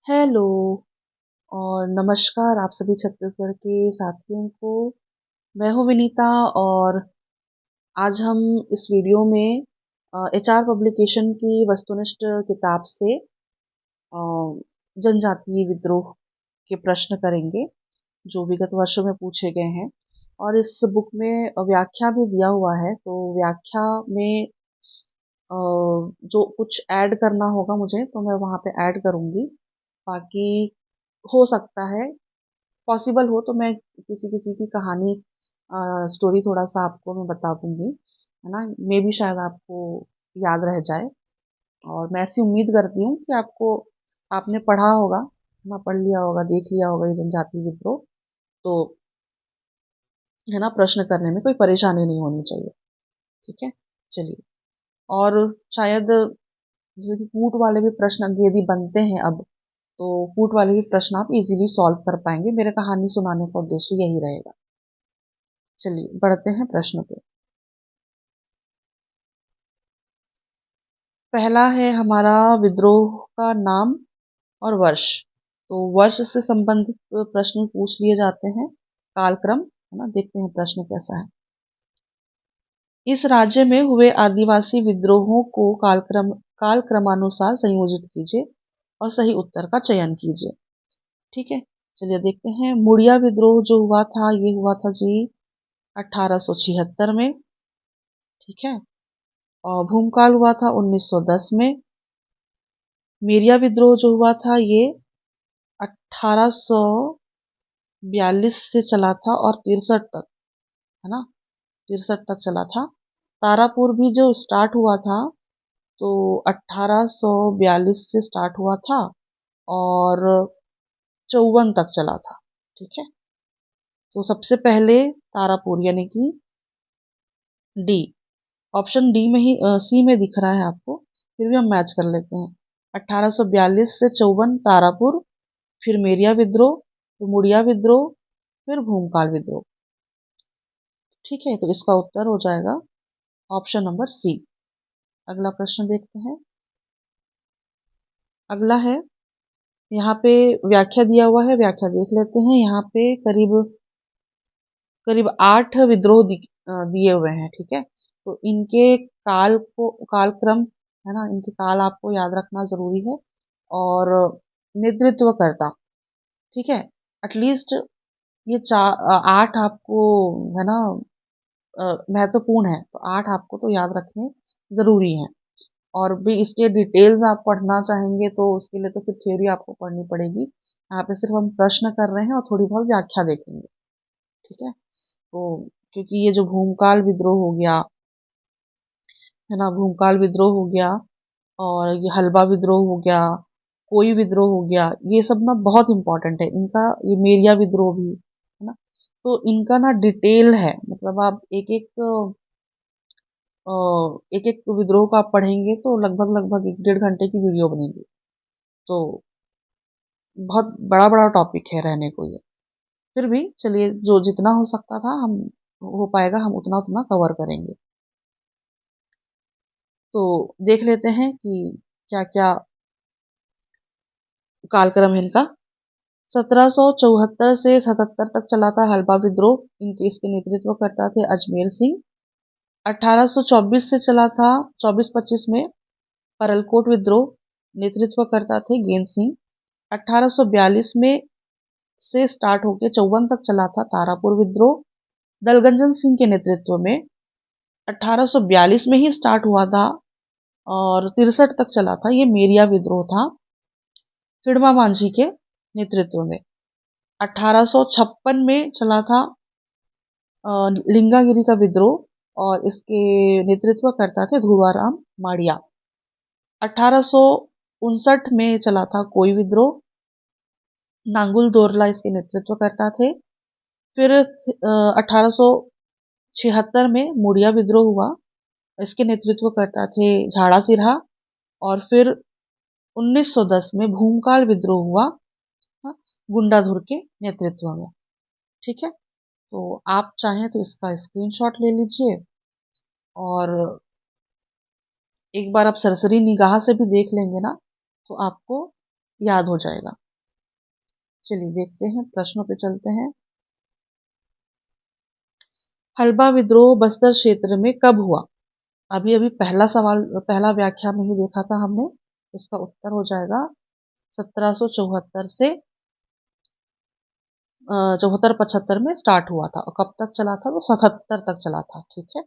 Hello और नमस्कार आप सभी छत्तीसगढ़ के साथियों को। मैं हूँ विनीता और आज हम इस वीडियो में एचआर पब्लिकेशन की वस्तुनिष्ठ किताब से जनजातीय विद्रोह के प्रश्न करेंगे जो विगत वर्षों में पूछे गए हैं। और इस बुक में व्याख्या भी दिया हुआ है, तो व्याख्या में जो कुछ ऐड करना होगा मुझे तो मैं वहाँ पे ऐड करूँगी। बाकी हो सकता है, पॉसिबल हो तो मैं किसी किसी की कहानी स्टोरी थोड़ा सा आपको मैं बता दूंगी, है ना। मे भी शायद आपको याद रह जाए। और मैं ऐसी उम्मीद करती हूँ कि आपको, आपने पढ़ा होगा ना, पढ़ लिया होगा, देख लिया होगा ये जनजातीय विद्रोह, तो है ना, प्रश्न करने में कोई परेशानी नहीं होनी चाहिए। ठीक है, चलिए। और शायद जैसे कि कूट वाले भी प्रश्न यदि बनते हैं अब, तो कूट वाले भी प्रश्न आप इजीली सॉल्व कर पाएंगे। मेरे कहानी सुनाने का उद्देश्य यही रहेगा। चलिए बढ़ते हैं प्रश्न पे। पहला है हमारा विद्रोह का नाम और वर्ष। तो वर्ष से संबंधित प्रश्न पूछ लिए जाते हैं। कालक्रम, है ना, देखते हैं प्रश्न कैसा है। इस राज्य में हुए आदिवासी विद्रोहों को कालक्रमानुसार संयोजित कीजिए और सही उत्तर का चयन कीजिए। ठीक है, चलिए देखते हैं। मुड़िया विद्रोह जो हुआ था, ये हुआ था जी 1876 में। ठीक है, और भूमकाल हुआ था 1910 में। मेरिया विद्रोह जो हुआ था ये 1842 से चला था और 63 तक, है ना, 63 तक चला था। तारापुर भी जो स्टार्ट हुआ था तो 1842 से स्टार्ट हुआ था और 54 तक चला था। ठीक है, तो सबसे पहले तारापुर यानी कि डी, ऑप्शन डी में ही सी में दिख रहा है आपको, फिर भी हम मैच कर लेते हैं। 1842 से 54 तारापुर, फिर मेरिया विद्रोह, फिर मुड़िया विद्रोह, फिर भूमकाल विद्रोह। ठीक है, तो इसका उत्तर हो जाएगा ऑप्शन नंबर सी। अगला प्रश्न देखते हैं। अगला है, यहाँ पे व्याख्या दिया हुआ है, व्याख्या देख लेते हैं। यहाँ पे करीब करीब 8 विद्रोह दिए हुए हैं। ठीक है, तो इनके कालक्रम, है ना, इनके काल आपको याद रखना जरूरी है। और नेतृत्वकर्ता, ठीक है, एटलीस्ट ये 8 आपको, है ना, महत्वपूर्ण है, तो 8 आपको तो याद रखने जरूरी है। और भी इसके डिटेल्स आप पढ़ना चाहेंगे तो उसके लिए तो फिर थ्योरी आपको पढ़नी पड़ेगी। यहाँ पे सिर्फ हम प्रश्न कर रहे हैं और थोड़ी बहुत व्याख्या देखेंगे। ठीक है, तो क्योंकि ये जो भूमकाल विद्रोह हो गया, है ना, भूमकाल विद्रोह हो गया और ये हलबा विद्रोह हो गया, कोई विद्रोह हो गया, ये सब ना बहुत इंपॉर्टेंट है इनका। ये मेरिया विद्रोह भी, है ना, तो इनका ना डिटेल है। मतलब आप एक एक विद्रोह का आप पढ़ेंगे तो लगभग लगभग 1 डेढ़ घंटे की वीडियो बनेगी। तो बहुत बड़ा बड़ा टॉपिक है रहने को ये। फिर भी चलिए, जो जितना हो सकता था हम, हो पाएगा हम उतना उतना कवर करेंगे। तो देख लेते हैं कि क्या क्या कालक्रम है इनका। 1774 से 77 तक चला था हलबा विद्रोह, इनके इसके नेतृत्व करता थे अजमेर सिंह। 1824 से चला था, 24-25 में परलकोट विद्रोह, नेतृत्व करता थे गेंद सिंह। 1842 में से स्टार्ट होकर 54 तक चला था तारापुर विद्रोह, दलगंजन सिंह के नेतृत्व में। 1842 में ही स्टार्ट हुआ था और 63 तक चला था, ये मेरिया विद्रोह था, खिड़मा मांझी के नेतृत्व में। 1856 में चला था लिंगागिरी का विद्रोह और इसके नेतृत्व करता थे धुआराम माड़िया। 1859 में चला था कोई विद्रोह, नांगुल दोरला इसके नेतृत्व करता थे। फिर 1876 में मुड़िया विद्रोह हुआ, इसके नेतृत्व करता थे झाड़ा सिरहा। और फिर 1910 में भूमकाल विद्रोह हुआ, हाँ, गुंडाधुर के नेतृत्व में। ठीक है, तो आप चाहें तो इसका स्क्रीनशॉट ले लीजिए और एक बार आप सरसरी निगाह से भी देख लेंगे ना, तो आपको याद हो जाएगा। चलिए देखते हैं, प्रश्नों पे चलते हैं। हल्बा विद्रोह बस्तर क्षेत्र में कब हुआ? अभी अभी पहला सवाल, पहला व्याख्या में ही देखा था हमने। इसका उत्तर हो जाएगा 1774 से 74-75 में स्टार्ट हुआ था। और कब तक चला था? तो 77 तक चला था। ठीक है,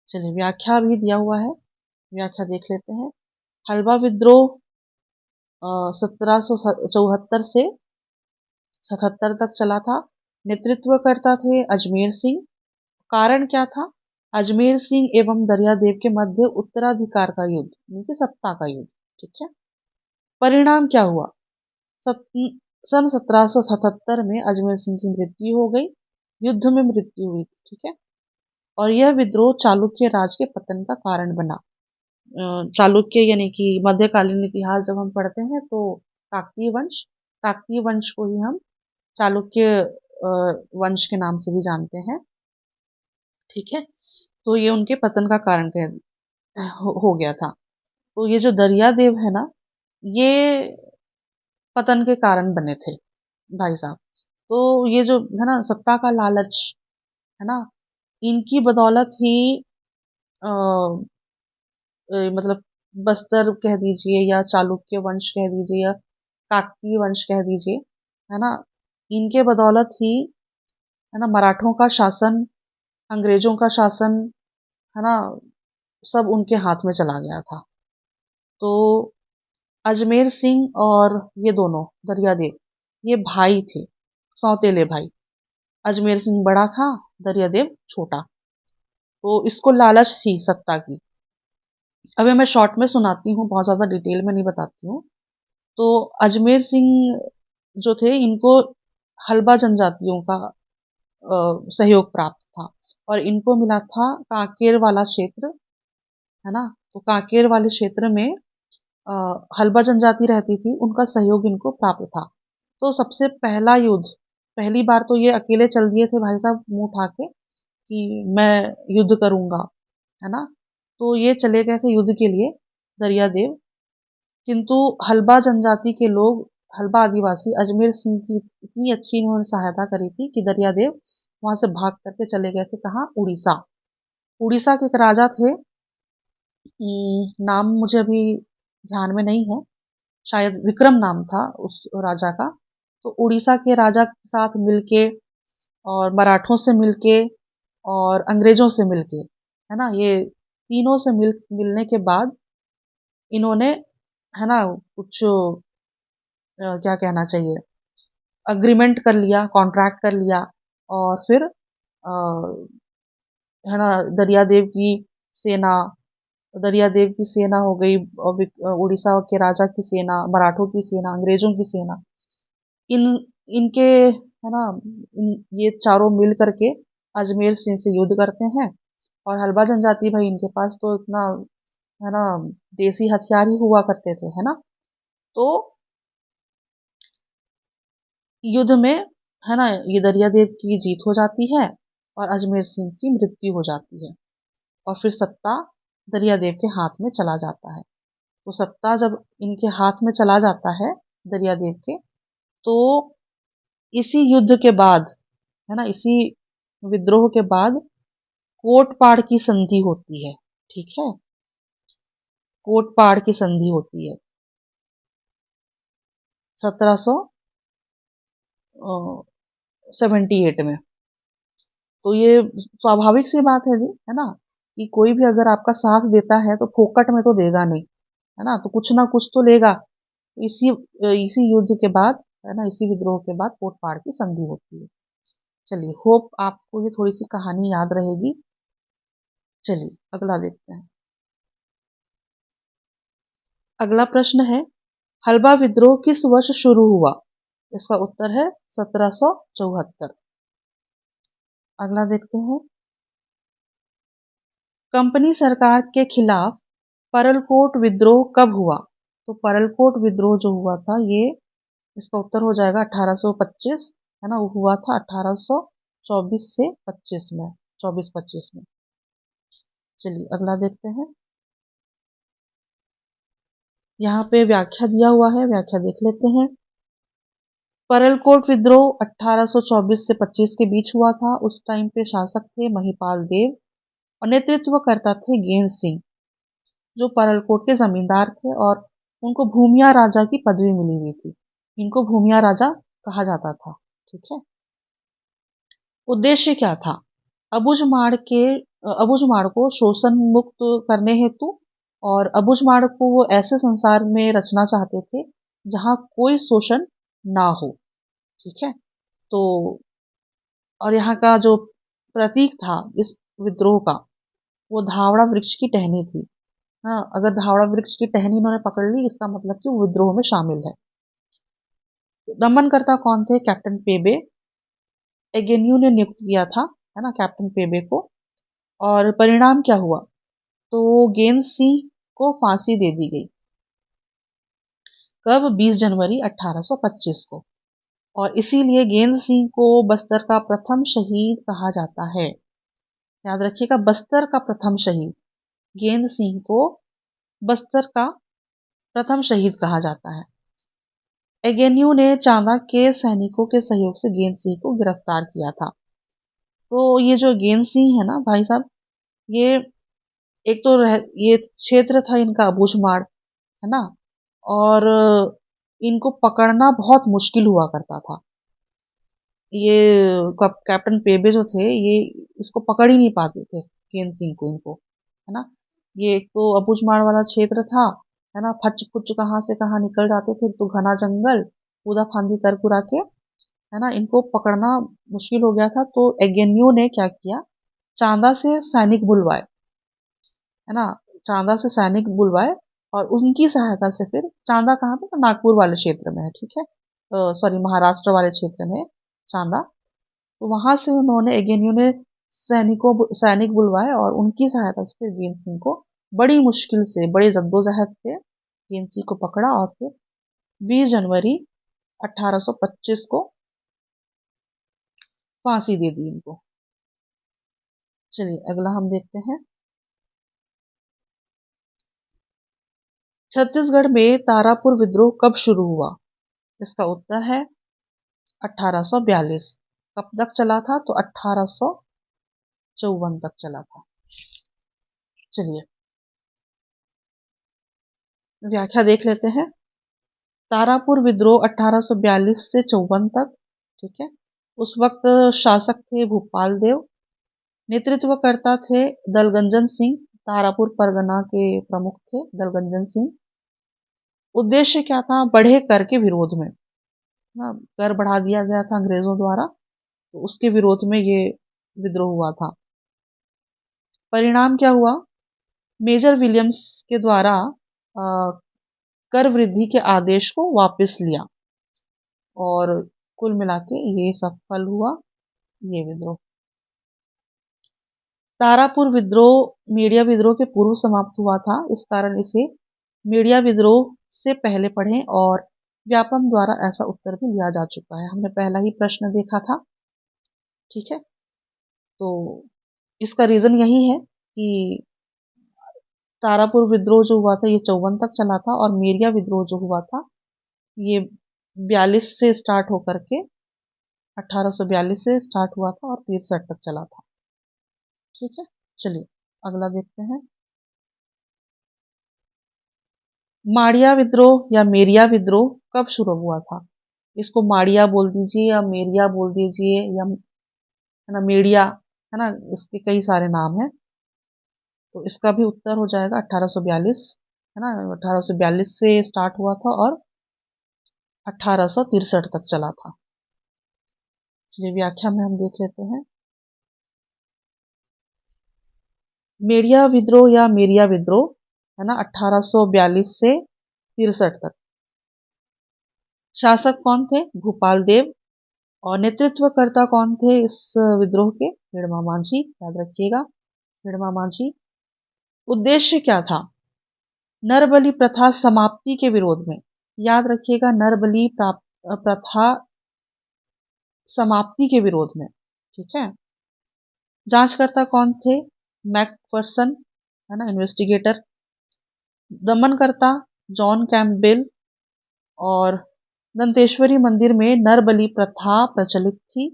चलिए व्याख्या भी दिया हुआ है, व्याख्या देख लेते हैं। हल्बा विद्रोह 1774 से 77 तक चला था। नेतृत्व करता थे अजमेर सिंह। कारण क्या था? अजमेर सिंह एवं दरियादेव के मध्य उत्तराधिकार का युद्ध, यानी कि सत्ता का युद्ध। ठीक है, परिणाम क्या हुआ? सन 1777 में अजमेर सिंह की मृत्यु हो गई, युद्ध में मृत्यु हुई थी। ठीक है, और यह विद्रोह चालुक्य राज के पतन का कारण बना। चालुक्य यानी कि मध्यकालीन इतिहास जब हम पढ़ते हैं तो काकतीय वंश को ही हम चालुक्य वंश के नाम से भी जानते हैं। ठीक है, तो ये उनके पतन का कारण हो गया था। तो ये जो दरियादेव है ना, ये पतन के कारण बने थे भाई साहब। तो ये जो है ना सत्ता का लालच, है ना, इनकी बदौलत ही मतलब बस्तर कह दीजिए या चालुक्य वंश कह दीजिए या काकतीय वंश कह दीजिए, है ना, इनके बदौलत ही, है ना, मराठों का शासन, अंग्रेजों का शासन, है ना, सब उनके हाथ में चला गया था। तो अजमेर सिंह और ये दोनों दरियादेव, ये भाई थे, सौतेले भाई। अजमेर सिंह बड़ा था, दरियादेव छोटा। तो इसको लालच थी सत्ता की। अभी मैं शॉर्ट में सुनाती हूँ, बहुत ज्यादा डिटेल में नहीं बताती हूँ। तो अजमेर सिंह जो थे, इनको हल्बा जनजातियों का सहयोग प्राप्त था और इनको मिला था कांकेर वाला क्षेत्र, है ना। तो कांकेर वाले क्षेत्र में अ, हल्बा जनजाति रहती थी, उनका सहयोग इनको प्राप्त था। तो सबसे पहला युद्ध, पहली बार तो ये अकेले चल दिए थे भाई साहब मुंह उठा के कि मैं युद्ध करूंगा, है ना। तो ये चले गए थे युद्ध के लिए दरियादेव। किंतु हल्बा जनजाति के लोग, हल्बा आदिवासी अजमेर सिंह की इतनी अच्छी इन्होंने सहायता करी थी कि दरियादेव वहां से भाग करके चले गए थे कहाँ? उड़ीसा। उड़ीसा के एक राजा थे, नाम मुझे अभी ध्यान में नहीं है, शायद विक्रम नाम था उस राजा का। तो उड़ीसा के राजा के साथ मिलके और मराठों से मिलके और अंग्रेजों से मिलके, है ना, ये तीनों से मिलने के बाद इन्होंने, है ना, कुछ क्या कहना चाहिए, अग्रीमेंट कर लिया, कॉन्ट्रैक्ट कर लिया। और फिर है ना, दरियादेव की सेना, दरियादेव की सेना हो गई और उड़ीसा के राजा की सेना, मराठों की सेना, अंग्रेजों की सेना, इन इनके, है ना, ये चारों मिल करके अजमेर सिंह से युद्ध करते हैं। और हल्बा जनजाति भाई, इनके पास तो इतना, है ना, देसी हथियार ही हुआ करते थे, है ना। तो युद्ध में, है ना, ये दरियादेव की जीत हो जाती है और अजमेर सिंह की मृत्यु हो जाती है और फिर सत्ता दरियादेव के हाथ में चला जाता है। तो सत्ता जब इनके हाथ में चला जाता है दरियादेव के, तो इसी युद्ध के बाद, है ना, इसी विद्रोह के बाद कोटपाड़ की संधि होती है। ठीक है, कोटपाड़ की संधि होती है 1778 में। तो ये स्वाभाविक सी बात है जी, है ना, कि कोई भी अगर आपका साथ देता है तो फोकट में तो देगा नहीं, है ना, तो कुछ ना कुछ तो लेगा। इसी इसी युद्ध के बाद, है ना, इसी विद्रोह के बाद कोटपाड़ की संधि होती है। चलिए, होप आपको ये थोड़ी सी कहानी याद रहेगी। चलिए अगला देखते हैं। अगला प्रश्न है, हल्बा विद्रोह किस वर्ष शुरू हुआ? इसका उत्तर है 1774। अगला देखते हैं, कंपनी सरकार के खिलाफ परलकोट विद्रोह कब हुआ? तो परलकोट विद्रोह जो हुआ था, ये, इसका उत्तर हो जाएगा 1825, है ना, वो हुआ था 1824 से 25 में, 24-25 में। चलिए अगला देखते हैं। यहाँ पे व्याख्या दिया हुआ है, व्याख्या देख लेते हैं। परलकोट विद्रोह 1824 से 25 के बीच हुआ था। उस टाइम पे शासक थे महिपाल देव और नेतृत्व करता थे गेंद सिंह, जो परलकोट के जमींदार थे और उनको भूमिया राजा की पदवी मिली हुई थी। इनको भूमिया राजा कहा जाता था। ठीक है। उद्देश्य क्या था? अबुझमाड़ को शोषण मुक्त करने हेतु और अबुझमाड़ को वो ऐसे संसार में रचना चाहते थे जहां कोई शोषण ना हो। ठीक है। तो और यहाँ का जो प्रतीक था इस विद्रोह का, वो धावड़ा वृक्ष की टहनी थी। हाँ, अगर धावड़ा वृक्ष की टहनी इन्होंने पकड़ ली, इसका मतलब कि वो विद्रोह में शामिल है। दमनकर्ता कौन थे? कैप्टन पेबे। एगेन्यू ने नियुक्त किया था, है ना, कैप्टन पेबे को। और परिणाम क्या हुआ? तो गेंद सिंह को फांसी दे दी गई। कब? 20 जनवरी 1825 को। और इसीलिए गेंद सिंह को बस्तर का प्रथम शहीद कहा जाता है। याद रखिएगा, बस्तर का प्रथम शहीद। गेंद सिंह को बस्तर का प्रथम शहीद कहा जाता है। एगेन्यू ने चांदा के सैनिकों के सहयोग से गेंद सिंह को गिरफ्तार किया था। तो ये जो गेंद सिंह है ना भाई साहब, ये एक तो ये क्षेत्र था इनका अबूझमाड़, है ना, और इनको पकड़ना बहुत मुश्किल हुआ करता था। ये कैप्टन पेबे जो थे, ये इसको पकड़ ही नहीं पाते थे, गेंद सिंह को, इनको, है ना। ये एक तो अबूझमाड़ वाला क्षेत्र था, है ना, फच फुच कहाँ से कहाँ निकल जाते थे, तो घना जंगल कूदा फांदी कर कुरा के, है ना, इनको पकड़ना मुश्किल हो गया था। तो एगेन्यू ने क्या किया, चांदा से सैनिक बुलवाए, है ना, चांदा से सैनिक बुलवाए और उनकी सहायता से फिर, चांदा कहाँ पे? तो नागपुर वाले क्षेत्र में है। ठीक है। सॉरी, महाराष्ट्र वाले क्षेत्र में चांदा। तो वहां से उन्होंने, एगेन्यू ने सैनिक बुलवाए और उनकी सहायता से फिर गेंद सिंह को बड़ी मुश्किल से, बड़े जद्दोजहद से गेंद सिंह को पकड़ा और फिर 20 जनवरी 1825 को फांसी दे दी इनको। चलिए अगला हम देखते हैं। छत्तीसगढ़ में तारापुर विद्रोह कब शुरू हुआ? इसका उत्तर है 1842। कब तक चला था? तो 1854 तक चला था। चलिए व्याख्या देख लेते हैं। तारापुर विद्रोह 1842 से 54 तक। ठीक है। उस वक्त शासक थे भूपाल देव, नेतृत्व करता थे दलगंजन सिंह। तारापुर परगना के प्रमुख थे दलगंजन सिंह। उद्देश्य क्या था? बढ़े कर के विरोध में, ना, कर बढ़ा दिया गया था अंग्रेजों द्वारा, तो उसके विरोध में ये विद्रोह हुआ था। परिणाम क्या हुआ? मेजर विलियम्स के द्वारा कर वृद्धि के आदेश को वापस लिया और कुल मिला के ये सफल हुआ, ये विद्रोह। तारापुर विद्रोह मीडिया विद्रोह के पूर्व समाप्त हुआ था, इस कारण इसे मीडिया विद्रोह से पहले पढ़ें और व्यापम द्वारा ऐसा उत्तर भी लिया जा चुका है। हमने पहला ही प्रश्न देखा था। ठीक है। तो इसका रीजन यही है कि तारापुर विद्रोह जो हुआ था ये 54 तक चला था और मेरिया विद्रोह जो हुआ था ये 42 से स्टार्ट होकर के 1842 से स्टार्ट हुआ था और 63 तक चला था। ठीक है। चलिए अगला देखते हैं। माड़िया विद्रोह या मेरिया विद्रोह कब शुरू हुआ था? इसको माड़िया बोल दीजिए या मेरिया बोल दीजिए, या है ना मेडिया, है ना, इसके कई सारे नाम हैं। तो इसका भी उत्तर हो जाएगा 1842, है ना। 1842 से स्टार्ट हुआ था और 1863 तक चला था। चलिए व्याख्या में हम देख लेते हैं। मेरिया विद्रोह या मेरिया विद्रोह, है ना, 1842 से 63 तक। शासक कौन थे? भूपाल देव। और नेतृत्वकर्ता कौन थे इस विद्रोह के? हिड़मा मांझी। याद रखिएगा, हिड़मा मांझी। उद्देश्य क्या था? नरबलि प्रथा समाप्ति के विरोध में। याद रखिएगा, नरबलि प्रथा समाप्ति के विरोध में। ठीक है। जांचकर्ता कौन थे? मैकफरसन, है ना, इन्वेस्टिगेटर। दमनकर्ता John Campbell. और दंतेश्वरी मंदिर में नर बलि प्रथा प्रचलित थी,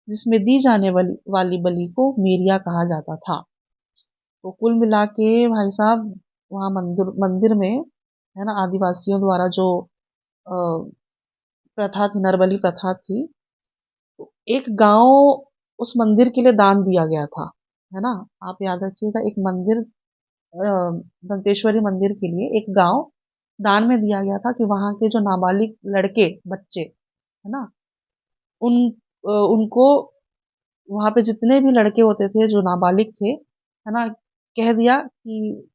जिसमें दी जाने वाली बलि को मीरिया कहा जाता था। तो कुल मिला के भाई साहब, वहाँ मंदिर मंदिर में है ना, आदिवासियों द्वारा जो अ, प्रथा थी, नरबली प्रथा थी, तो एक गांव उस मंदिर के लिए दान दिया गया था, है ना। आप याद रखिएगा, एक मंदिर, दंतेश्वरी मंदिर के लिए एक गांव दान में दिया गया था कि वहां के जो नाबालिग लड़के बच्चे, है ना, उन उनको, वहां पे जितने भी लड़के होते थे जो नाबालिग थे, है ना, कह दिया कि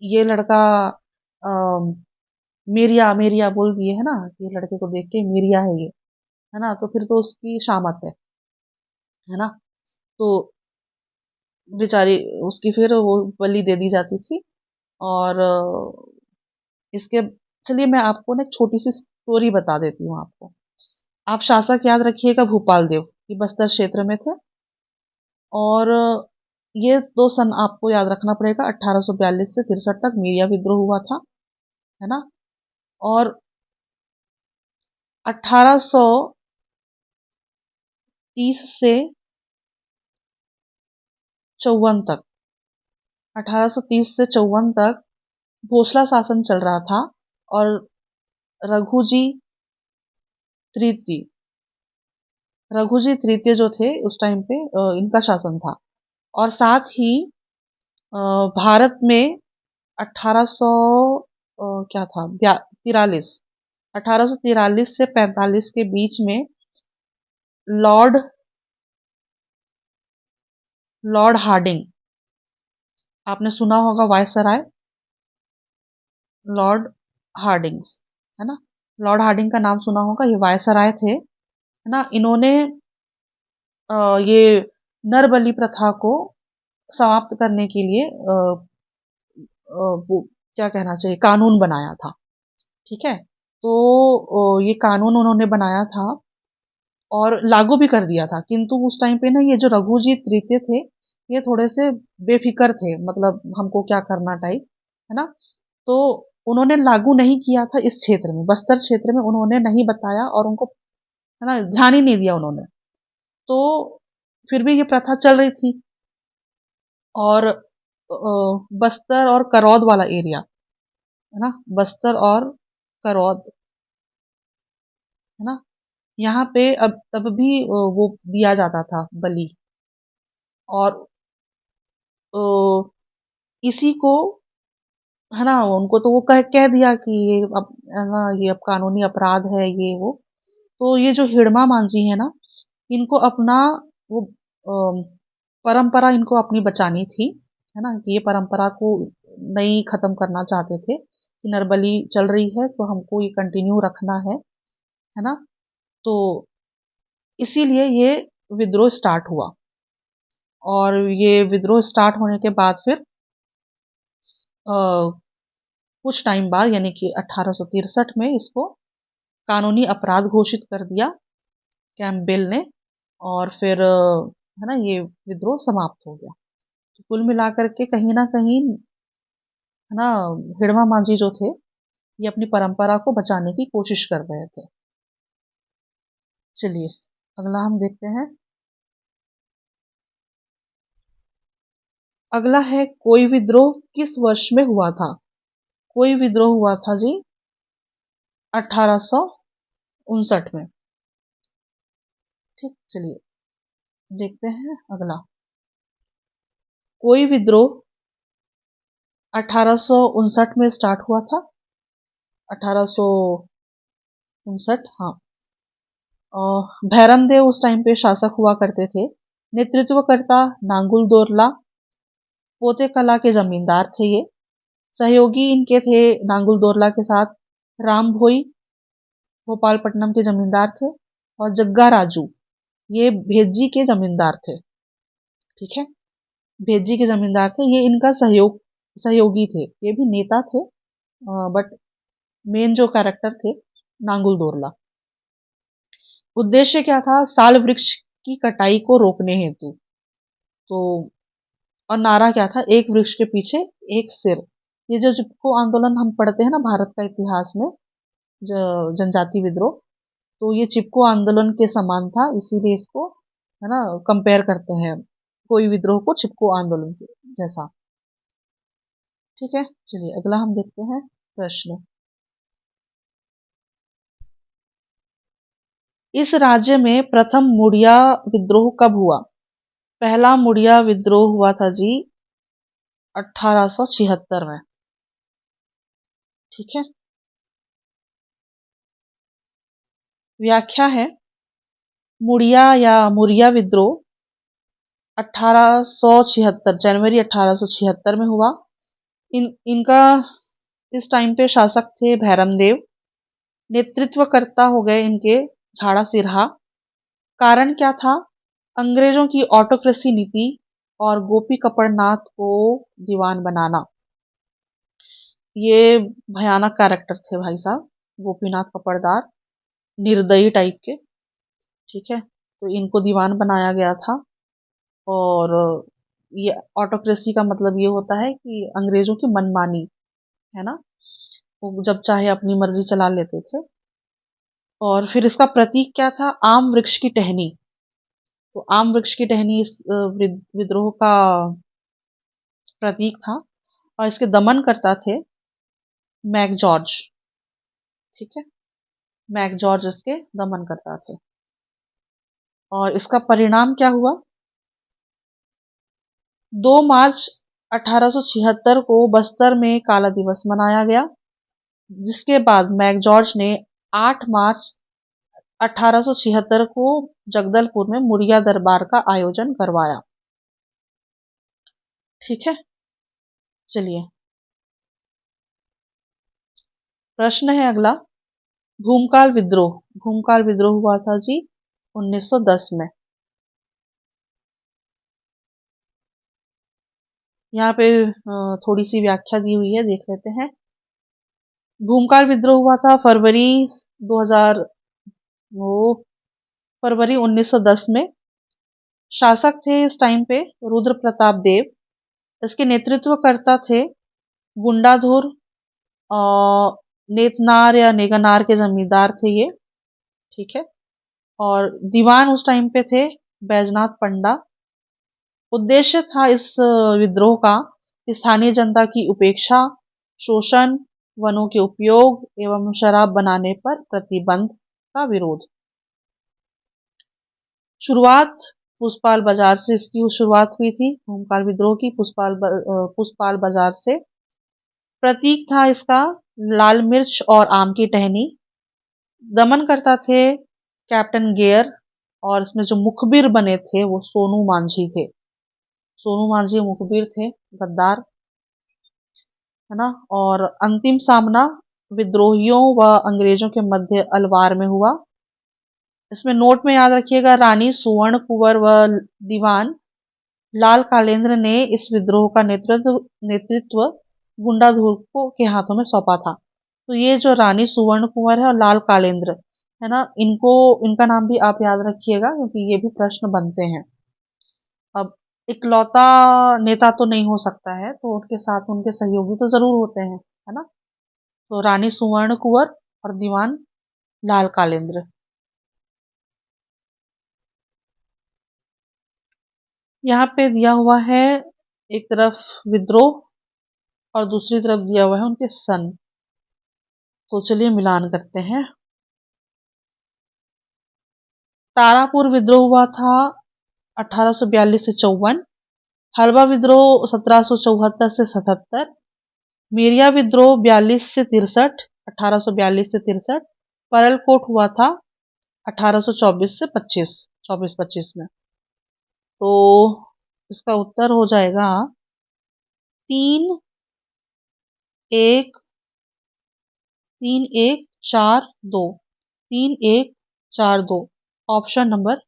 ये लड़का मेरिया मेरिया बोल दिए, है ना, ये लड़के को देख के मेरिया है ये, है ना, तो फिर तो उसकी शामत है ना। तो बेचारी, उसकी फिर वो बलि दे दी जाती थी। और इसके, चलिए मैं आपको ना एक छोटी सी स्टोरी बता देती हूँ आपको। आप शासक याद रखिएगा, भूपाल देव, ये बस्तर क्षेत्र में थे। और ये दो सन आपको याद रखना पड़ेगा, 1842 से 63 तक मीरिया विद्रोह हुआ था, है ना। और 1830 से 54 तक, 1830 से 54 तक भोसला शासन चल रहा था। और रघुजी तृतीय, रघुजी तृतीय जो थे उस टाइम पे, इनका शासन था। और साथ ही भारत में 1800 क्या था, 43, 1843 से 45 के बीच में लॉर्ड लॉर्ड हार्डिंग, आपने सुना होगा वायसराय, लॉर्ड हार्डिंग्स, है ना। लॉर्ड हार्डिंग का नाम सुना होगा, ये वायसराय थे, है ना। इन्होंने ये नरबली प्रथा को समाप्त करने के लिए वो क्या कहना चाहिए, कानून बनाया था, ठीक है। तो ये कानून उन्होंने बनाया था और लागू भी कर दिया था, किंतु उस टाइम पे ना ये जो रघुजी तृतीय थे, ये थोड़े से बेफिक्र थे, मतलब हमको क्या करना टाइप, है ना। तो उन्होंने लागू नहीं किया था इस क्षेत्र में, बस्तर क्षेत्र में उन्होंने नहीं बताया, और उनको, है ना, ध्यान ही नहीं दिया उन्होंने। तो फिर भी ये प्रथा चल रही थी। और बस्तर और करौद वाला एरिया, है ना, बस्तर और करौद, है ना, यहाँ पे अब तब भी वो दिया जाता था बलि। और अ, इसी को, है ना, उनको तो वो कह दिया कि ये अब, है ना, ये अब कानूनी अपराध है ये वो। तो ये जो हिड़मा मांझी है ना, इनको अपना वो परंपरा इनको अपनी बचानी थी, है ना, कि ये परंपरा को नहीं खत्म करना चाहते थे कि नरबली चल रही है तो हमको ये कंटिन्यू रखना है ना। तो इसीलिए ये विद्रोह स्टार्ट हुआ। और ये विद्रोह स्टार्ट होने के बाद फिर अ, कुछ टाइम बाद, यानी कि 1863 में इसको कानूनी अपराध घोषित कर दिया कैम्पबेल ने। और फिर है ना, ये विद्रोह समाप्त हो गया। तो कुल मिलाकर के कहीं ना कहीं, है ना, हिड़मा मांझी जो थे, ये अपनी परंपरा को बचाने की कोशिश कर रहे थे। चलिए अगला हम देखते हैं। अगला है, कोई विद्रोह किस वर्ष में हुआ था। कोई विद्रोह हुआ था जी 1859 में। ठीक, चलिए देखते हैं अगला। कोई विद्रोह 1859 में स्टार्ट हुआ था, 1859, हाँ। भैरम देव उस टाइम पे शासक हुआ करते थे। नेतृत्वकर्ता नांगुल दोरला, पोते कला के जमींदार थे ये। सहयोगी इनके थे नांगुल दोरला के साथ राम भोई, भोपालपट्टनम के जमींदार थे। और जग्गा राजू, ये भेज्जी के जमींदार थे, ठीक है। भेज्जी के जमींदार थे ये, इनका सहयोगी थे, ये भी नेता थे, बट मेन जो कैरेक्टर थे नांगुल दोरला। उद्देश्य क्या था, साल वृक्ष की कटाई को रोकने हेतु। तो और नारा क्या था, एक वृक्ष के पीछे एक सिर। ये जो चिपको आंदोलन हम पढ़ते हैं ना भारत का इतिहास में, जनजाति विद्रोह, तो ये चिपको आंदोलन के समान था, इसीलिए इसको है ना कंपेयर करते हैं कोई विद्रोह को चिपको आंदोलन के जैसा। ठीक है, चलिए अगला हम देखते हैं प्रश्न। इस राज्य में प्रथम मुड़िया विद्रोह कब हुआ? पहला मुड़िया विद्रोह हुआ था जी 1876 में। ठीक है, व्याख्या है मुड़िया या मुरिया विद्रोह 1876 जनवरी 1876 में हुआ। इनका इस टाइम पे शासक थे भैरमदेव, नेतृत्वकर्ता हो गए इनके झाड़ा सिरहा। कारण क्या था? अंग्रेजों की ऑटोक्रेसी नीति और गोपी कपड़नाथ को दीवान बनाना। ये भयानक कैरेक्टर थे भाई साहब, गोपीनाथ कपड़दार, निर्दयी टाइप के। ठीक है, तो इनको दीवान बनाया गया था। और ये ऑटोक्रेसी का मतलब ये होता है कि अंग्रेजों की मनमानी, है ना, वो जब चाहे अपनी मर्जी चला लेते थे। और फिर इसका प्रतीक क्या था? आम वृक्ष की टहनी। तो आम वृक्ष की टहनी इस विद्रोह का प्रतीक था। और इसके दमन करता थे मैक जॉर्ज। ठीक है, मैक जॉर्ज इसके दमन करता थे। और इसका परिणाम क्या हुआ? 2 मार्च 1876 को बस्तर में काला दिवस मनाया गया, जिसके बाद मैक जॉर्ज ने 8 मार्च 1876 को जगदलपुर में मुरिया दरबार का आयोजन करवाया। ठीक है, चलिए प्रश्न है अगला। भूमकाल विद्रोह, भूमकाल विद्रोह हुआ था जी 1910 में। यहाँ पे थोड़ी सी व्याख्या दी हुई है, देख लेते हैं। भूमकाल विद्रोह हुआ था फरवरी 2000 वो फरवरी 1910 में। शासक थे इस टाइम पे रुद्र प्रताप देव। इसके नेतृत्वकर्ता थे गुंडाधुर नेतनार या नेगनार के जमींदार थे ये। ठीक है, और दीवान उस टाइम पे थे बैजनाथ पंडा। उद्देश्य था इस विद्रोह का स्थानीय जनता की उपेक्षा, शोषण, वनों के उपयोग एवं शराब बनाने पर प्रतिबंध का विरोध। शुरुआत पुष्पाल बाजार से इसकी शुरुआत हुई थी, भूमकाल विद्रोह की पुष्पाल बाजार से। प्रतीक था इसका लाल मिर्च और आम की टहनी। दमन करता थे कैप्टन गेयर। और इसमें जो मुखबिर बने थे वो सोनू मांझी थे। सोनू मांझी मुखबिर थे, गद्दार, है ना। और अंतिम सामना विद्रोहियों व अंग्रेजों के मध्य अलवार में हुआ। इसमें नोट में याद रखिएगा, रानी सुवर्ण कुंवर व दीवान लाल कालेंद्र ने इस विद्रोह का नेतृत्व गुंडाधुर को के हाथों में सौंपा था। तो ये जो रानी सुवर्ण कुंवर है और लाल कालेंद्र है ना, इनका नाम भी आप याद रखिएगा, क्योंकि ये भी प्रश्न बनते हैं। अब इकलौता नेता तो नहीं हो सकता है, तो उनके साथ उनके सहयोगी तो जरूर होते हैं, है ना। तो रानी सुवर्ण कुंवर और दीवान लाल कालेंद्र। यहाँ पे दिया हुआ है एक तरफ विद्रोह और दूसरी तरफ दिया हुआ है उनके सन। तो चलिए मिलान करते हैं। तारापुर विद्रोह हुआ था 1842 से 54। हलवा विद्रोह 1774 से 77। मेरिया विद्रोह 42 से 63, 1842 से 63। परलकोट हुआ था 1824 से 25, 24-25 में। तो इसका उत्तर हो जाएगा 3 1 3 1 4 2, 3 1 4 2, ऑप्शन नंबर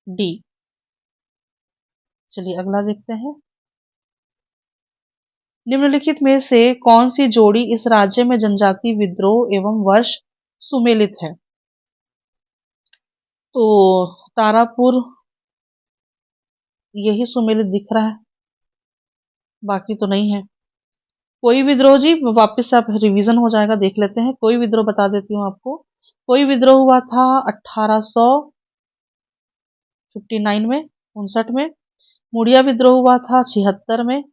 डी। चलिए अगला देखते हैं। निम्नलिखित में से कौन सी जोड़ी इस राज्य में जनजाति विद्रोह एवं वर्ष सुमेलित है? तो तारापुर यही सुमेलित दिख रहा है, बाकी तो नहीं है। कोई विद्रोह जी, वापस से आप रिवीजन हो जाएगा, देख लेते हैं। कोई विद्रोह बता देती हूँ आपको। कोई विद्रोह हुआ था 1859 में, 59 में। मुड़िया विद्रोह हुआ था 76 में,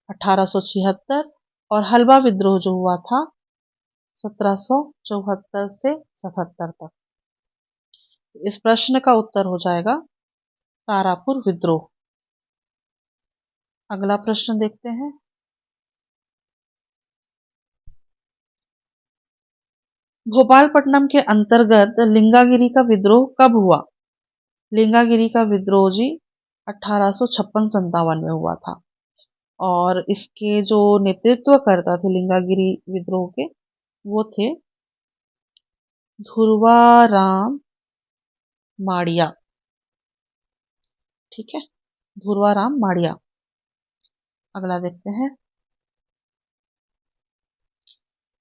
1876। और हलवा विद्रोह जो हुआ था 1774 से 77 तक। इस प्रश्न का उत्तर हो जाएगा तारापुर विद्रोह। अगला प्रश्न देखते हैं। भोपालपट्टनम के अंतर्गत लिंगागिरी का विद्रोह कब हुआ? लिंगागिरी का विद्रोह जी 1856-57 में हुआ था। और इसके जो नेतृत्व करता थे लिंगागिरी विद्रोह के, वो थे धुर्वाराम माड़िया। ठीक है, धुर्वाराम माड़िया। अगला देखते हैं।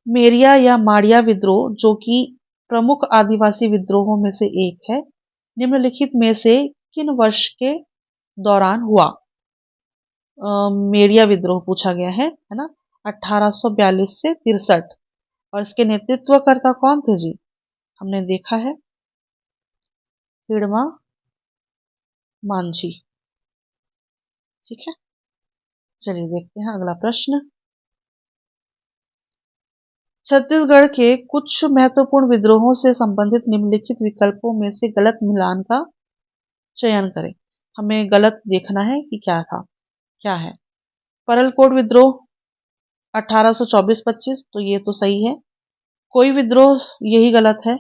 मेरिया या माड़िया विद्रोह, जो कि प्रमुख आदिवासी विद्रोहों में से एक है, निम्नलिखित में से किन वर्ष के दौरान हुआ? मेरिया विद्रोह पूछा गया है ना, 1842 से 63। और इसके नेतृत्वकर्ता कौन थे जी? हमने देखा है हिड़मा मांझी। ठीक है, चलिए देखते हैं अगला प्रश्न। छत्तीसगढ़ के कुछ महत्वपूर्ण विद्रोहों से संबंधित निम्नलिखित विकल्पों में से गलत मिलान का चयन करें। हमें गलत देखना है कि क्या था, क्या है। परलकोट विद्रोह 1824-25, तो ये तो सही है। कोई विद्रोह, यही गलत है।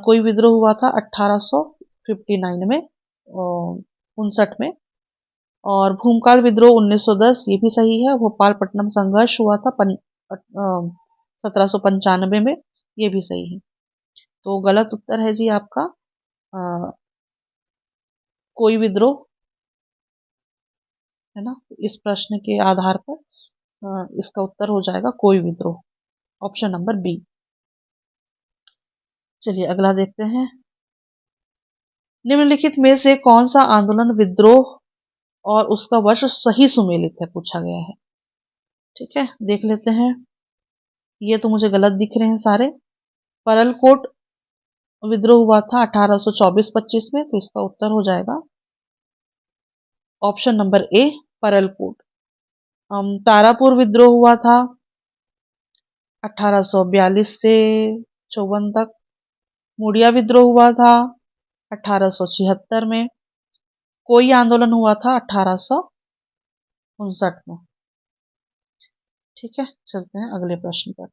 कोई विद्रोह हुआ था 1859 में, 59 में। और भूमकाल विद्रोह 1910, ये भी सही है। भोपालपट्टनम संघर्ष हुआ था 1795 में, ये भी सही है। तो गलत उत्तर है जी आपका कोई विद्रोह, है ना। इस प्रश्न के आधार पर इसका उत्तर हो जाएगा कोई विद्रोह, ऑप्शन नंबर बी। चलिए अगला देखते हैं। निम्नलिखित में से कौन सा आंदोलन विद्रोह और उसका वर्ष सही सुमेलित है, पूछा गया है। ठीक है, देख लेते हैं। ये तो मुझे गलत दिख रहे हैं सारे। परलकोट विद्रोह हुआ था 1824-25 में, तो इसका उत्तर हो जाएगा option number A, Paralkot. Tarapur विद्रोह हुआ था 1842 से 54 तक। मुड़िया विद्रोह हुआ था 1876 में। कोई आंदोलन हुआ था 1859 में। ठीक है, चलते हैं अगले प्रश्न पर।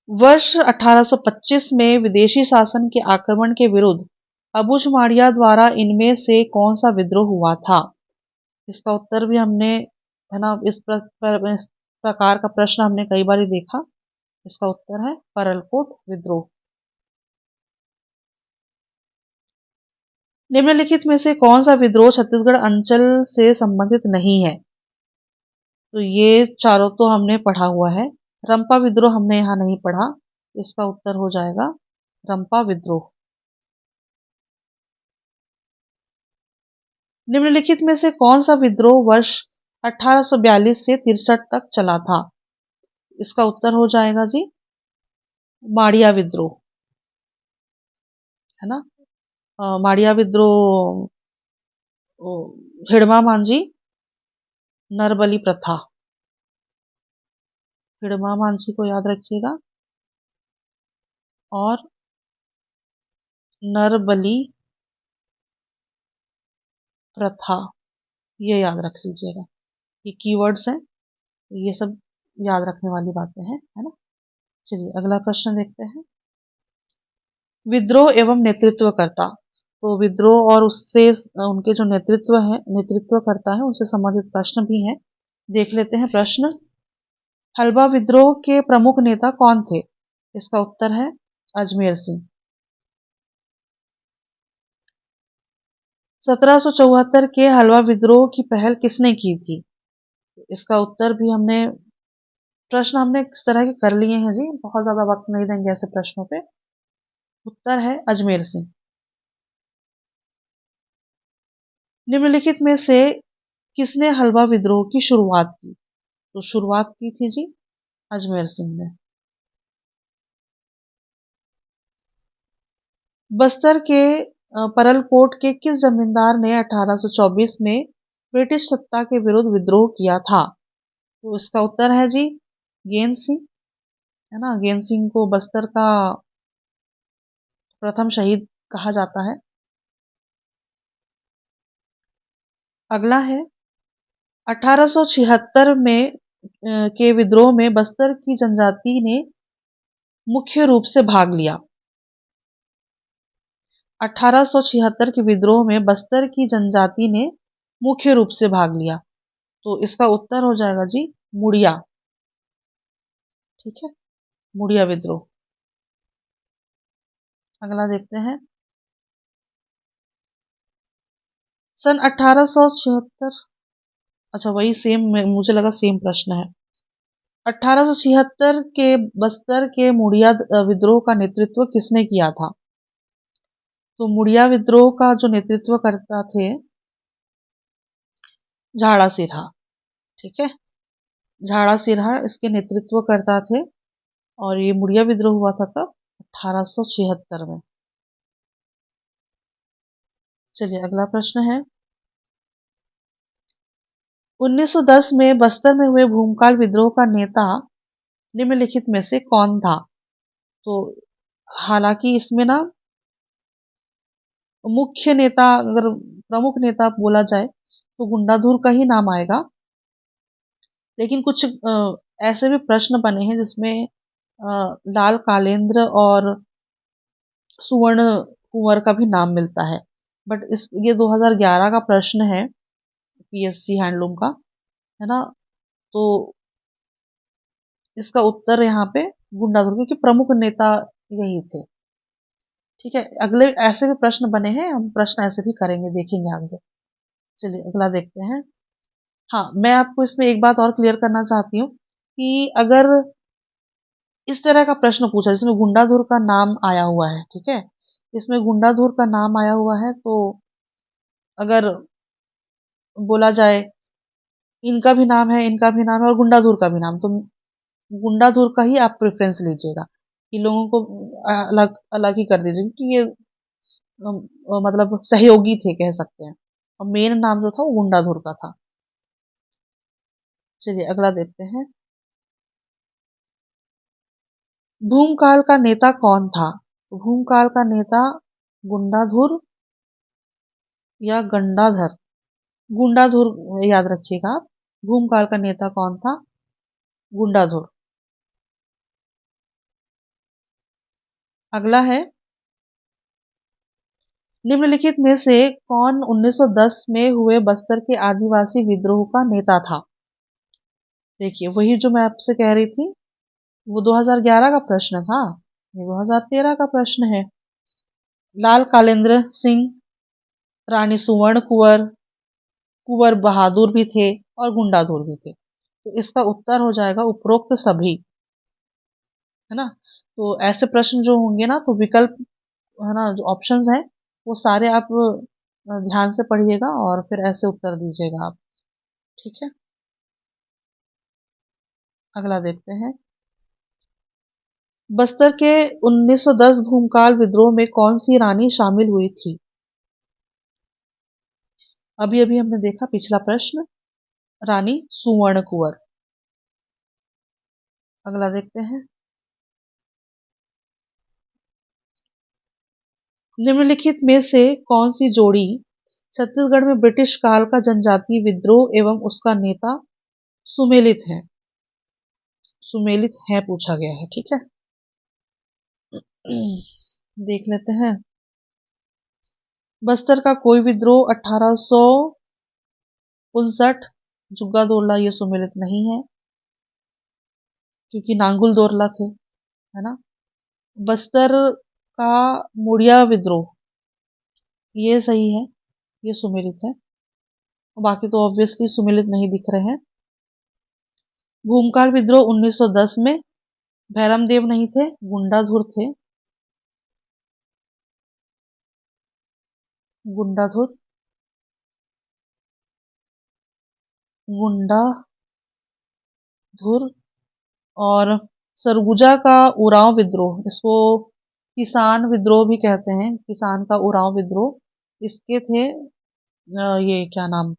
वर्ष 1825 में विदेशी शासन के आक्रमण के विरुद्ध अबुझ माड़िया द्वारा इनमें से कौन सा विद्रोह हुआ था? इसका उत्तर भी हमने, है ना, इस प्रकार का प्रश्न हमने कई बार देखा। इसका उत्तर है परलकोट विद्रोह। निम्नलिखित में से कौन सा विद्रोह छत्तीसगढ़ अंचल से संबंधित नहीं है? तो ये चारों तो हमने पढ़ा हुआ है। रंपा विद्रोह हमने यहाँ नहीं पढ़ा, इसका उत्तर हो जाएगा रंपा विद्रोह। निम्नलिखित में से कौन सा विद्रोह वर्ष 1842 से 63 तक चला था? इसका उत्तर हो जाएगा जी माड़िया विद्रोह, है ना। माड़िया विद्रोह, हिड़मा मांझी, नरबली प्रथा। हिड़मा मांझी को याद रखिएगा, और नरबली प्रथा, ये याद रख लीजिएगा। ये कीवर्ड्स हैं, ये सब याद रखने वाली बातें हैं, है ना। चलिए अगला प्रश्न देखते हैं। विद्रोह एवं नेतृत्वकर्ता, तो विद्रोह और उससे उनके जो नेतृत्वकर्ता है, उनसे संबंधित प्रश्न भी हैं। देख लेते हैं प्रश्न। हलवा विद्रोह के प्रमुख नेता कौन थे? इसका उत्तर है अजमेर सिंह। 1774 के हलवा विद्रोह की पहल किसने की थी? इसका उत्तर भी हमने, प्रश्न हमने किस तरह के कर लिए हैं जी, बहुत ज्यादा वक्त नहीं देंगे ऐसे प्रश्नों पे। उत्तर है अजमेर सिंह। निम्नलिखित में से किसने हलवा विद्रोह की शुरुआत की? तो शुरुआत की थी जी अजमेर सिंह ने। बस्तर के परलकोट के किस जमींदार ने 1824 में ब्रिटिश सत्ता के विरुद्ध विद्रोह किया था? तो इसका उत्तर है जी गेंद सिंह, है ना। गेंद सिंह को बस्तर का प्रथम शहीद कहा जाता है। अगला है 1876 में के विद्रोह में बस्तर की जनजाति ने मुख्य रूप से भाग लिया। 1876 के विद्रोह में बस्तर की जनजाति ने मुख्य रूप से भाग लिया। तो इसका उत्तर हो जाएगा जी मुड़िया। ठीक है, मुड़िया विद्रोह। अगला देखते हैं सन 1876। अच्छा, वही सेम, मुझे लगा सेम प्रश्न है। 1876 के बस्तर के मुड़िया विद्रोह का नेतृत्व किसने किया था? तो मुड़िया विद्रोह का जो नेतृत्व करता थे झाड़ा सिरहा। ठीक है, झाड़ा सिरहा इसके नेतृत्व करता थे और ये मुड़िया विद्रोह हुआ था कब? 1876 में। चलिए अगला प्रश्न है 1910 में बस्तर में हुए भूमकाल विद्रोह का नेता निम्नलिखित में से कौन था? तो हालांकि इसमें ना मुख्य नेता, अगर प्रमुख नेता बोला जाए तो गुंडाधुर का ही नाम आएगा, लेकिन कुछ ऐसे भी प्रश्न बने हैं जिसमें लाल कालेंद्र और सुवर्ण कुंवर का भी नाम मिलता है। बट ये 2011 का प्रश्न है पीएससी हैंडलूम का, है ना। तो इसका उत्तर यहाँ पे गुंडाधुर, क्योंकि प्रमुख नेता यही थे। ठीक है, अगले ऐसे भी प्रश्न बने हैं, हम प्रश्न ऐसे भी करेंगे, देखेंगे आगे। चलिए अगला देखते हैं। हाँ, मैं आपको इसमें एक बात और क्लियर करना चाहती हूँ कि अगर इस तरह का प्रश्न पूछा जिसमें गुंडाधुर का नाम आया हुआ है, ठीक है, इसमें गुंडाधुर का नाम आया हुआ है, तो अगर बोला जाए इनका भी नाम है, इनका भी नाम है और गुंडाधुर का भी नाम, तो गुंडाधुर का ही आप प्रेफरेंस लीजिएगा। इन लोगों को अलग अलग ही कर दीजिए, क्योंकि ये मतलब सहयोगी थे कह सकते हैं, और मेन नाम जो था वो गुंडाधुर का था। चलिए अगला देखते हैं। भूमकाल का नेता कौन था? तो भूमकाल का नेता गुंडाधुर या गंडाधर, गुंडाधुर याद रखिएगा आप। भूमकाल का नेता कौन था? गुंडाधुर। अगला है निम्नलिखित में से कौन 1910 में हुए बस्तर के आदिवासी विद्रोह का नेता था? देखिए वही जो मैं आपसे कह रही थी, वो 2011 का प्रश्न था, ये 2013 का प्रश्न है। लाल कालेंद्र सिंह, रानी सुवर्ण कुंवर, कुंवर बहादुर भी थे और गुंडाधुर भी थे। तो इसका उत्तर हो जाएगा उपरोक्त सभी, है ना। तो ऐसे प्रश्न जो होंगे ना, तो विकल्प, है ना, जो ऑप्शंस हैं वो सारे आप ध्यान से पढ़िएगा और फिर ऐसे उत्तर दीजिएगा आप। ठीक है, अगला देखते हैं। बस्तर के 1910 भूमकाल विद्रोह में कौन सी रानी शामिल हुई थी? अभी अभी हमने देखा पिछला प्रश्न, रानी सुवर्ण कुंवर। अगला देखते हैं। निम्नलिखित में से कौन सी जोड़ी छत्तीसगढ़ में ब्रिटिश काल का जनजातीय विद्रोह एवं उसका नेता सुमेलित है? सुमेलित है पूछा गया है, ठीक है। देख लेते हैं। बस्तर का कोई विद्रोह 1859 जुग्गा दोरला ये सुमेलित नहीं है, क्योंकि नांगुल दोरला थे, है ना। बस्तर का मुड़िया विद्रोह ये सही है, ये सुमेलित है, बाकी तो ऑब्वियसली सुमेलित नहीं दिख रहे हैं। भूमकाल विद्रोह 1910 में भैरम देव नहीं थे, गुंडाधुर थे, गुंडाधुर। गुंडा धुर और सरगुजा का उरांव विद्रोह, इसको किसान विद्रोह भी कहते हैं, किसान का उरांव विद्रोह, इसके थे ये क्या नाम,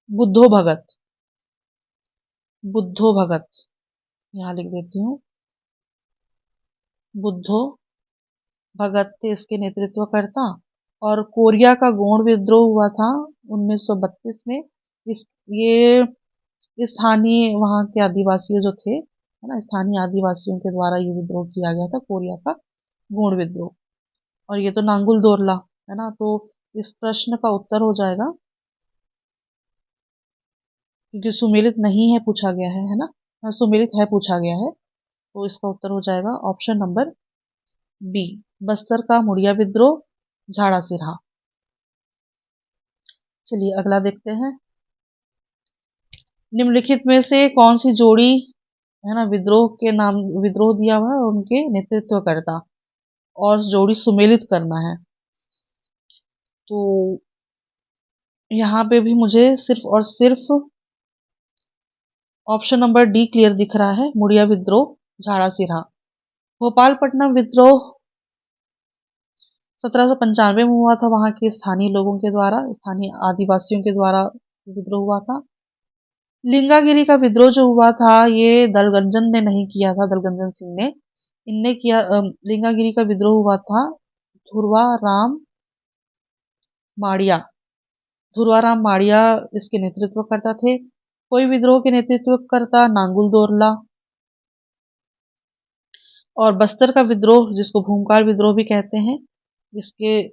बुद्धो भगत, बुद्धो भगत, यहाँ लिख देती हूँ, बुद्धो भगत थे इसके नेतृत्वकर्ता। और कोरिया का गोंड विद्रोह हुआ था 1932 में। इस ये स्थानीय वहाँ के आदिवासियों जो थे, है ना, स्थानीय आदिवासियों के द्वारा ये विद्रोह किया गया था, कोरिया का गोंड विद्रोह। और ये तो नांगुल दोरला, है ना, तो इस प्रश्न का उत्तर हो जाएगा, क्योंकि सुमेलित नहीं है पूछा गया है ना, हाँ, सुमेलित है पूछा गया है, तो इसका उत्तर हो जाएगा ऑप्शन नंबर बी, बस्तर का मुड़िया विद्रोह, झाड़ा सिरहा। चलिए अगला देखते हैं। निम्नलिखित में से कौन सी जोड़ी, है ना, विद्रोह के नाम विद्रोह दिया हुआ है और उनके नेतृत्वकर्ता, और जोड़ी सुमेलित करना है। तो यहाँ पे भी मुझे सिर्फ और सिर्फ ऑप्शन नंबर डी क्लियर दिख रहा है, मुड़िया विद्रोह, झाड़ा सिरहा। भोपालपट्टनम विद्रोह 1795 में हुआ था, वहां के स्थानीय लोगों के द्वारा, स्थानीय आदिवासियों के द्वारा विद्रोह हुआ था। लिंगागिरी का विद्रोह जो हुआ था, ये दलगंजन ने नहीं किया था, दलगंजन सिंह ने, इनने किया। लिंगागिरी का विद्रोह हुआ था धुरवा राम माड़िया, धुरवा राम माड़िया इसके नेतृत्व करता थे। कोई विद्रोह के नेतृत्व करता नांगुल दोरला। और बस्तर का विद्रोह, जिसको भूमकाल विद्रोह भी कहते हैं, इसके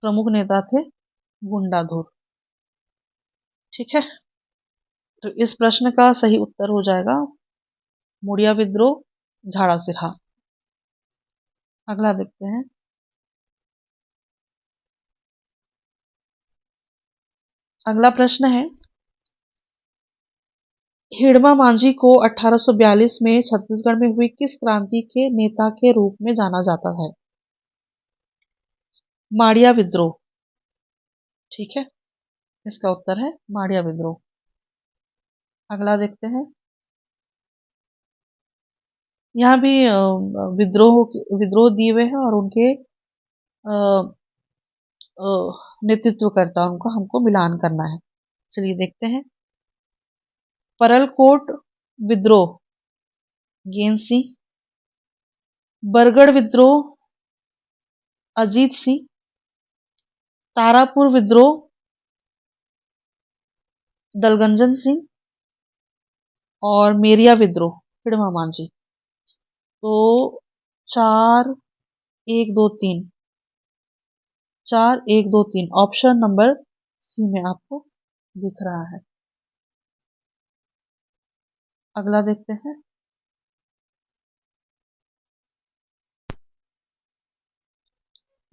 प्रमुख नेता थे गुंडाधुर। ठीक है, तो इस प्रश्न का सही उत्तर हो जाएगा मुड़िया विद्रोह, झाड़ा सिरहा। अगला देखते हैं। अगला प्रश्न है, हिड़मा मांझी को 1842 में छत्तीसगढ़ में हुई किस क्रांति के नेता के रूप में जाना जाता है? माड़िया विद्रोह। ठीक है, इसका उत्तर है माड़िया विद्रोह। अगला देखते हैं। यहाँ भी विद्रोह दिए हुए हैं और उनके नेतृत्वकर्ता, उनका हमको मिलान करना है। चलिए देखते हैं। परलकोट विद्रोह, गेन सिंह। बरगढ़ विद्रोह, अजीत सिंह। तारापुर विद्रोह, दलगंजन सिंह। और मेरिया विद्रोह, हिड़मा मांझी। तो 4 1 2 3, 4 1 2 3 ऑप्शन नंबर सी में आपको दिख रहा है। अगला देखते हैं।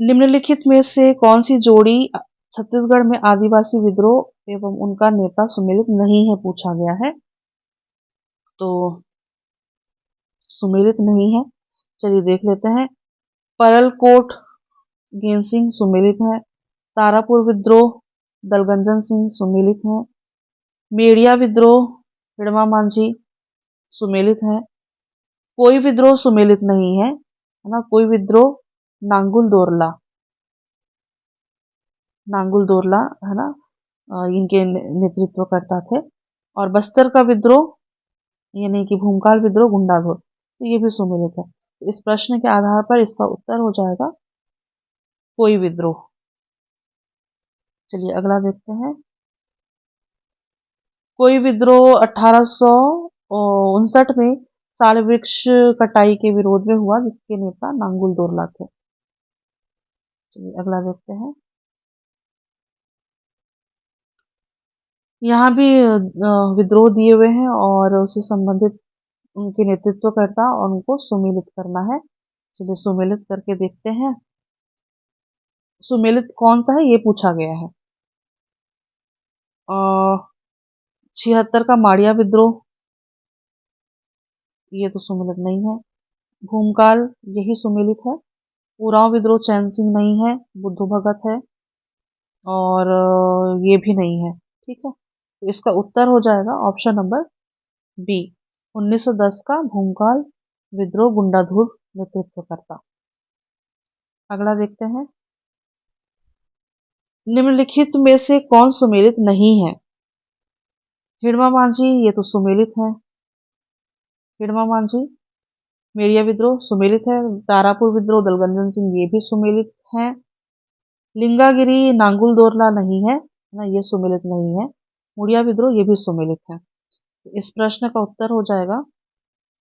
निम्नलिखित में से कौन सी जोड़ी छत्तीसगढ़ में आदिवासी विद्रोह एवं उनका नेता सुमेलित नहीं है पूछा गया है। तो सुमेलित नहीं है, चलिए देख लेते हैं। परलकोट गेन सिंह सुमेलित है। तारापुर विद्रोह दलगंजन सिंह सुमेलित है। मेड़िया विद्रोह हिड़मा मांझी सुमेलित है। कोई विद्रोह सुमेलित नहीं है ना, कोई विद्रोह नांगुल दोरला, नांगुल दोरला, है ना, इनके नेतृत्व करता थे। और बस्तर का विद्रोह, यानी कि भूमकाल विद्रोह गुंडाधुर, तो ये भी सुमेलित है। तो इस प्रश्न के आधार पर इसका उत्तर हो जाएगा कोई विद्रोह। चलिए अगला देखते हैं। कोई विद्रोह 1859 में साल वृक्ष कटाई के विरोध में हुआ, जिसके नेता नांगुल दोरला थे। चलिए अगला देखते हैं। यहाँ भी विद्रोह दिए हुए हैं और उससे संबंधित उनके नेतृत्व करता और उनको सुमेलित करना है। चलिए सुमेलित करके देखते हैं। सुमेलित कौन सा है ये पूछा गया है। 76 का माड़िया विद्रोह, ये तो सुमेलित नहीं है। भूमकाल, यही सुमेलित है। उरांव विद्रोह चैन सिंह नहीं है, बुद्धू भगत है। और ये भी नहीं है। ठीक है, तो इसका उत्तर हो जाएगा ऑप्शन नंबर बी, 1910 का भूमकाल विद्रोह गुंडाधुर नेतृत्वकर्ता। अगला देखते हैं, निम्नलिखित में से कौन सुमेलित नहीं है? हिड़मा मांझी, ये तो सुमेलित है। हिड़मा मांझी, मेरिया विद्रोह सुमेलित है। तारापुर विद्रोह दलगंजन सिंह, ये भी सुमेलित है। लिंगागिरी नांगुल दोरला नहीं है ना, ये सुमेलित नहीं है। मुड़िया विद्रोह, ये भी सुमेलित है। तो इस प्रश्न का उत्तर हो जाएगा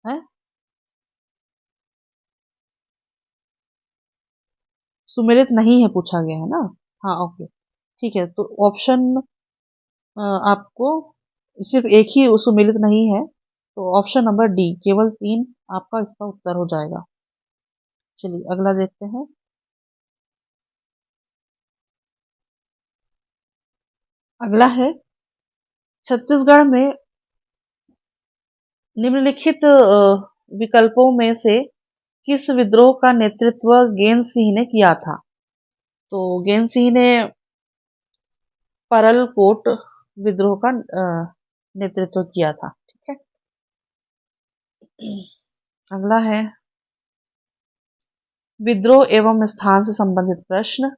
है सुमेलित नहीं है, पूछा गया है ना। हाँ ओके, ठीक है। तो ऑप्शन आपको सिर्फ एक ही सुमेलित नहीं है, तो ऑप्शन नंबर डी केवल 3 आपका इसका उत्तर हो जाएगा। चलिए अगला देखते हैं। अगला है, छत्तीसगढ़ में निम्नलिखित विकल्पों में से किस विद्रोह का नेतृत्व गेंद सिंह ने किया था? तो गेंद सिंह ने परलकोट विद्रोह का नेतृत्व किया था। ठीक है। अगला है, विद्रोह एवं स्थान से संबंधित प्रश्न।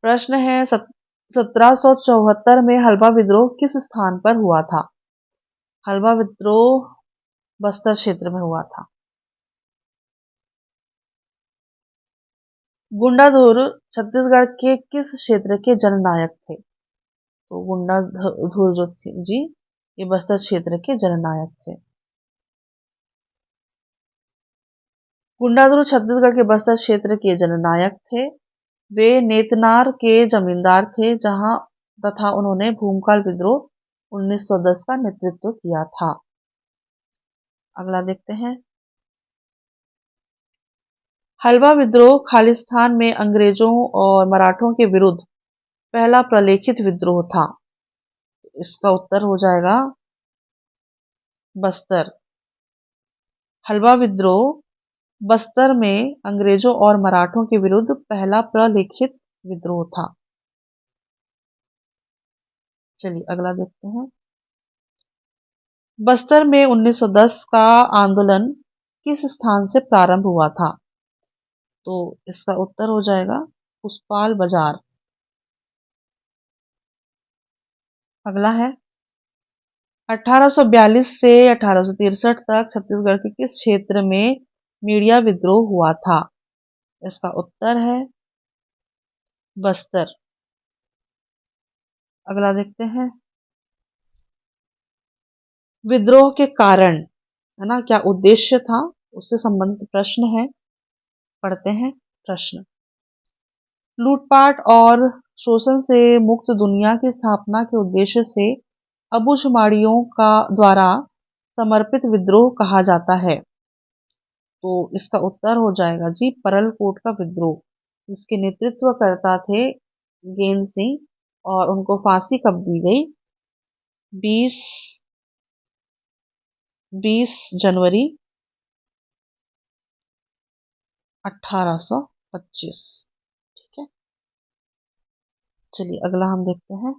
प्रश्न है, 1774 में हल्बा विद्रोह किस स्थान पर हुआ था? हल्बा विद्रोह बस्तर क्षेत्र में हुआ था। गुंडाधुर छत्तीसगढ़ के किस क्षेत्र के जननायक थे? तो गुंडाधुर जो थे जी, ये बस्तर क्षेत्र के जननायक थे। गुंडाधुर छत्तीसगढ़ के बस्तर क्षेत्र के जननायक थे। वे नेतनार के जमींदार थे, जहां तथा उन्होंने भूमकाल विद्रोह 1910 का नेतृत्व किया था। अगला देखते हैं, हल्बा विद्रोह खालिस्तान में अंग्रेजों और मराठों के विरुद्ध पहला प्रलेखित विद्रोह था। इसका उत्तर हो जाएगा बस्तर। हल्बा विद्रोह बस्तर में अंग्रेजों और मराठों के विरुद्ध पहला प्रलेखित विद्रोह था। चलिए अगला देखते हैं, बस्तर में 1910 का आंदोलन किस स्थान से प्रारंभ हुआ था? तो इसका उत्तर हो जाएगा पुष्पाल बाजार। अगला है, 1842 से 1863 तक छत्तीसगढ़ के किस क्षेत्र में मीडिया विद्रोह हुआ था? इसका उत्तर है बस्तर। अगला देखते हैं, विद्रोह के कारण, है ना, क्या उद्देश्य था, उससे संबंधित प्रश्न है। पढ़ते हैं प्रश्न। लूटपाट और शोषण से मुक्त दुनिया की स्थापना के उद्देश्य से अबूझमाड़ियों का द्वारा समर्पित विद्रोह कहा जाता है। तो इसका उत्तर हो जाएगा जी परलकोट का विद्रोह, जिसके नेतृत्व करता थे गेंद सिंह, और उनको फांसी कब दी गई? 20 जनवरी 1825। ठीक है। चलिए अगला हम देखते हैं,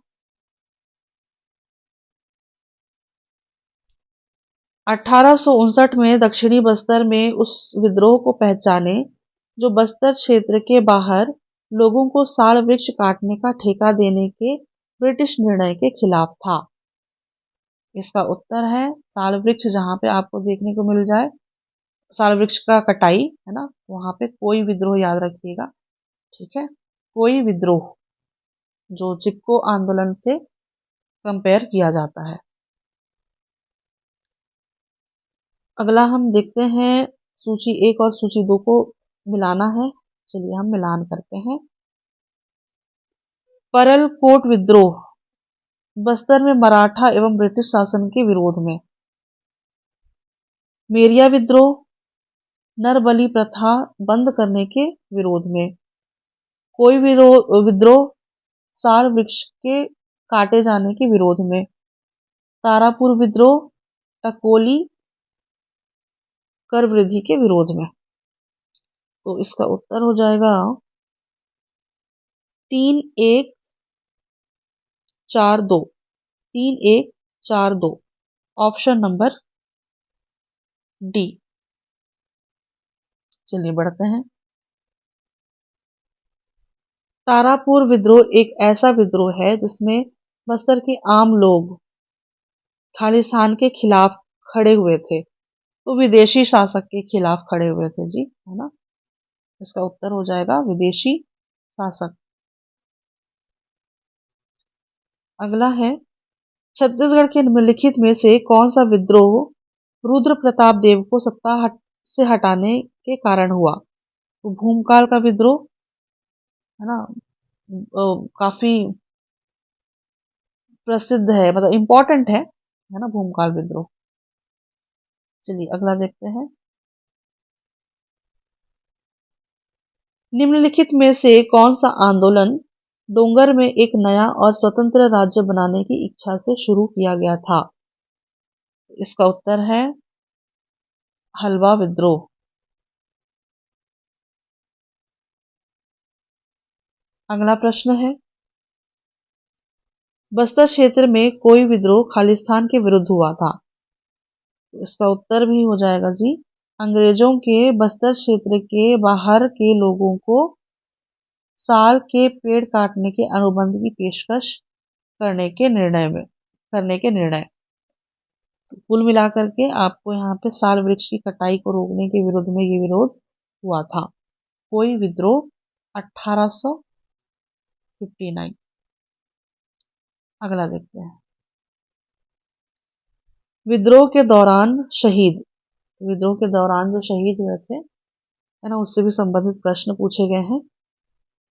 1859 में दक्षिणी बस्तर में उस विद्रोह को पहचाने जो बस्तर क्षेत्र के बाहर लोगों को साल वृक्ष काटने का ठेका देने के ब्रिटिश निर्णय के खिलाफ था। इसका उत्तर है साल वृक्ष, जहां पे आपको देखने को मिल जाए साल वृक्ष का कटाई, है ना, वहां पे कोई विद्रोह, याद रखिएगा। ठीक है, कोई विद्रोह, जो चिपको आंदोलन से कंपेयर किया जाता है। अगला हम देखते हैं, सूची 1 और सूची 2 को मिलाना है। चलिए हम मिलान करते हैं। परलकोट विद्रोह बस्तर में मराठा एवं ब्रिटिश शासन के विरोध में। मेरिया विद्रोह नरबलि प्रथा बंद करने के विरोध में। कोई विद्रोह साल वृक्ष के काटे जाने के विरोध में। तारापुर विद्रोह टकोली कर वृद्धि के विरोध में। तो इसका उत्तर हो जाएगा 3142। 3142। Option number D. चलिए बढ़ते हैं। तारापुर विद्रोह एक ऐसा विद्रोह है जिसमें बस्तर के आम लोग खालिस्तान के खिलाफ खड़े हुए थे। तो विदेशी शासक के खिलाफ खड़े हुए थे जी, है ना। इसका उत्तर हो जाएगा विदेशी शासक। अगला है, छत्तीसगढ़ के निम्नलिखित में से कौन सा विद्रोह रुद्र प्रताप देव को सत्ता से हटाने के कारण हुआ? तो भूमकाल का विद्रोह, है ना, काफी प्रसिद्ध है, मतलब इम्पोर्टेंट है ना, भूमकाल विद्रोह। चलिए अगला देखते हैं। निम्नलिखित में से कौन सा आंदोलन डोंगर में एक नया और स्वतंत्र राज्य बनाने की इच्छा से शुरू किया गया था? इसका उत्तर है हलवा विद्रोह। अगला प्रश्न है, बस्तर क्षेत्र में कोई विद्रोह खालिस्तान के विरुद्ध हुआ था? तो इसका उत्तर भी हो जाएगा जी, अंग्रेजों के बस्तर क्षेत्र के बाहर के लोगों को साल के पेड़ काटने के अनुबंध की पेशकश करने के निर्णय। तो कुल मिलाकर के आपको यहाँ पे साल वृक्ष की कटाई को रोकने के विरोध में ये विरोध हुआ था। कोई विद्रोह 1859। अगला देखते हैं। विद्रोह के दौरान शहीद, विद्रोह के दौरान जो शहीद हुए थे, है ना, उससे भी संबंधित प्रश्न पूछे गए हैं।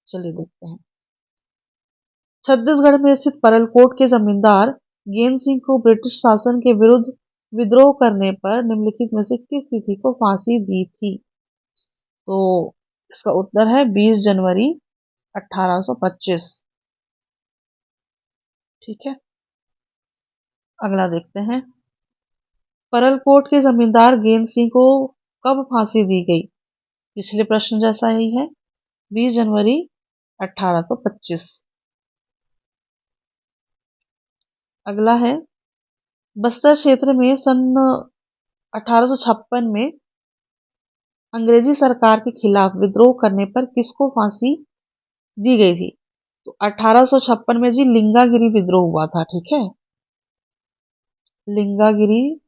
चलिए देखते हैं। छत्तीसगढ़ में स्थित परलकोट के जमींदार गेंद सिंह को ब्रिटिश शासन के विरुद्ध विद्रोह करने पर निम्नलिखित में से किस तिथि को फांसी दी थी? तो इसका उत्तर है 20 जनवरी 1825। ठीक है, अगला देखते हैं। परलकोट के जमींदार गेंद सिंह को कब फांसी दी गई? पिछले प्रश्न जैसा ही है, 20 जनवरी 1825। अगला है, बस्तर क्षेत्र में सन 1856 में अंग्रेजी सरकार के खिलाफ विद्रोह करने पर किसको फांसी दी गई थी? तो 1856 में जी लिंगागिरी विद्रोह हुआ था। ठीक है, लिंगागिरी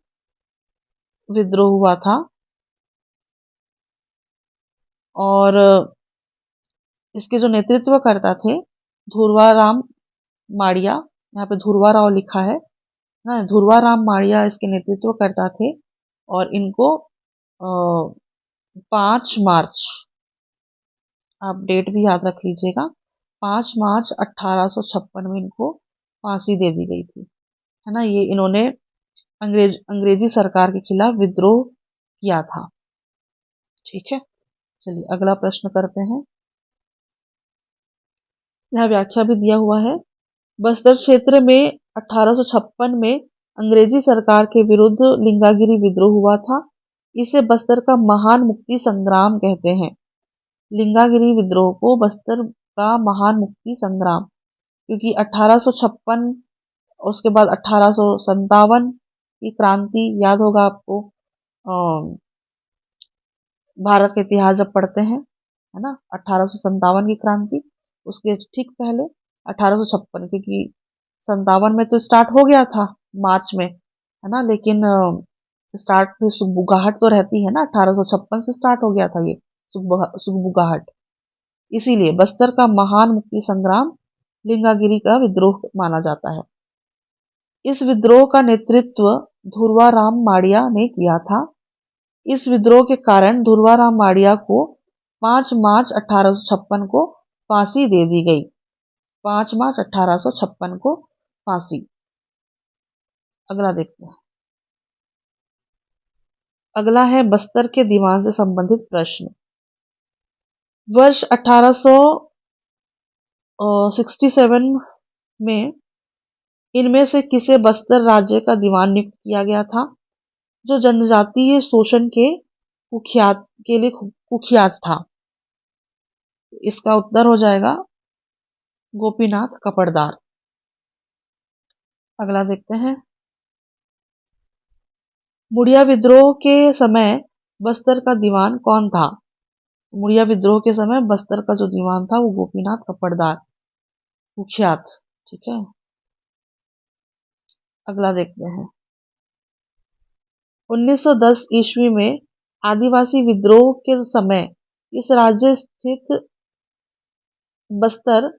विद्रोह हुआ था और इसके जो नेतृत्व करता थे धुरवाराम माड़िया, यहाँ पे धुरवाराव लिखा है ना, धुरवाराम माड़िया इसके नेतृत्व करता थे और इनको 5 मार्च, आप डेट भी याद रख लीजिएगा, 5 मार्च 1856 में इनको फांसी दे दी गई थी, है ना। ये इन्होंने अंग्रेजी सरकार के खिलाफ विद्रोह किया था। ठीक है, चलिए अगला प्रश्न करते हैं। यहाँ व्याख्या भी दिया हुआ है। बस्तर क्षेत्र में 1856 में अंग्रेजी सरकार के विरुद्ध लिंगागिरी विद्रोह हुआ था। इसे बस्तर का महान मुक्ति संग्राम कहते हैं। लिंगागिरी विद्रोह को बस्तर का महान मुक्ति संग्राम, क्योंकि 1856 उसके बाद 1857 की क्रांति याद होगा आपको। भारत का इतिहास जब पढ़ते हैं, है ना, 1857 की क्रांति, उसके ठीक पहले 1856, क्योंकि 57 में तो स्टार्ट हो गया था मार्च में, है ना, लेकिन स्टार्ट फिर सुगबुगाहट तो रहती है ना, 1856 से स्टार्ट हो गया था ये सुगबुगाहट। इसीलिए बस्तर का महान मुक्ति संग्राम लिंगागिरी का विद्रोह माना जाता है। इस विद्रोह का नेतृत्व धुरवाराम माड़िया ने किया था। इस विद्रोह के कारण धुरवाराम माड़िया को 5 मार्च 1856 को फांसी दे दी गई। 5 मार्च 1856 को फांसी। अगला देखते हैं। अगला है बस्तर के दीवान से संबंधित प्रश्न। वर्ष 1867 में इनमें से किसे बस्तर राज्य का दीवान नियुक्त किया गया था, जो जनजातीय शोषण के लिए कुख्यात था? इसका उत्तर हो जाएगा गोपीनाथ कपड़दार। अगला देखते हैं। मुड़िया विद्रोह के समय बस्तर का दीवान कौन था? मुड़िया विद्रोह के समय बस्तर का जो दीवान था वो गोपीनाथ कपड़दार, कुख्यात। ठीक है, अगला देखते हैं। 1910 ईस्वी में आदिवासी विद्रोह के समय इस राज्य स्थित बस्तर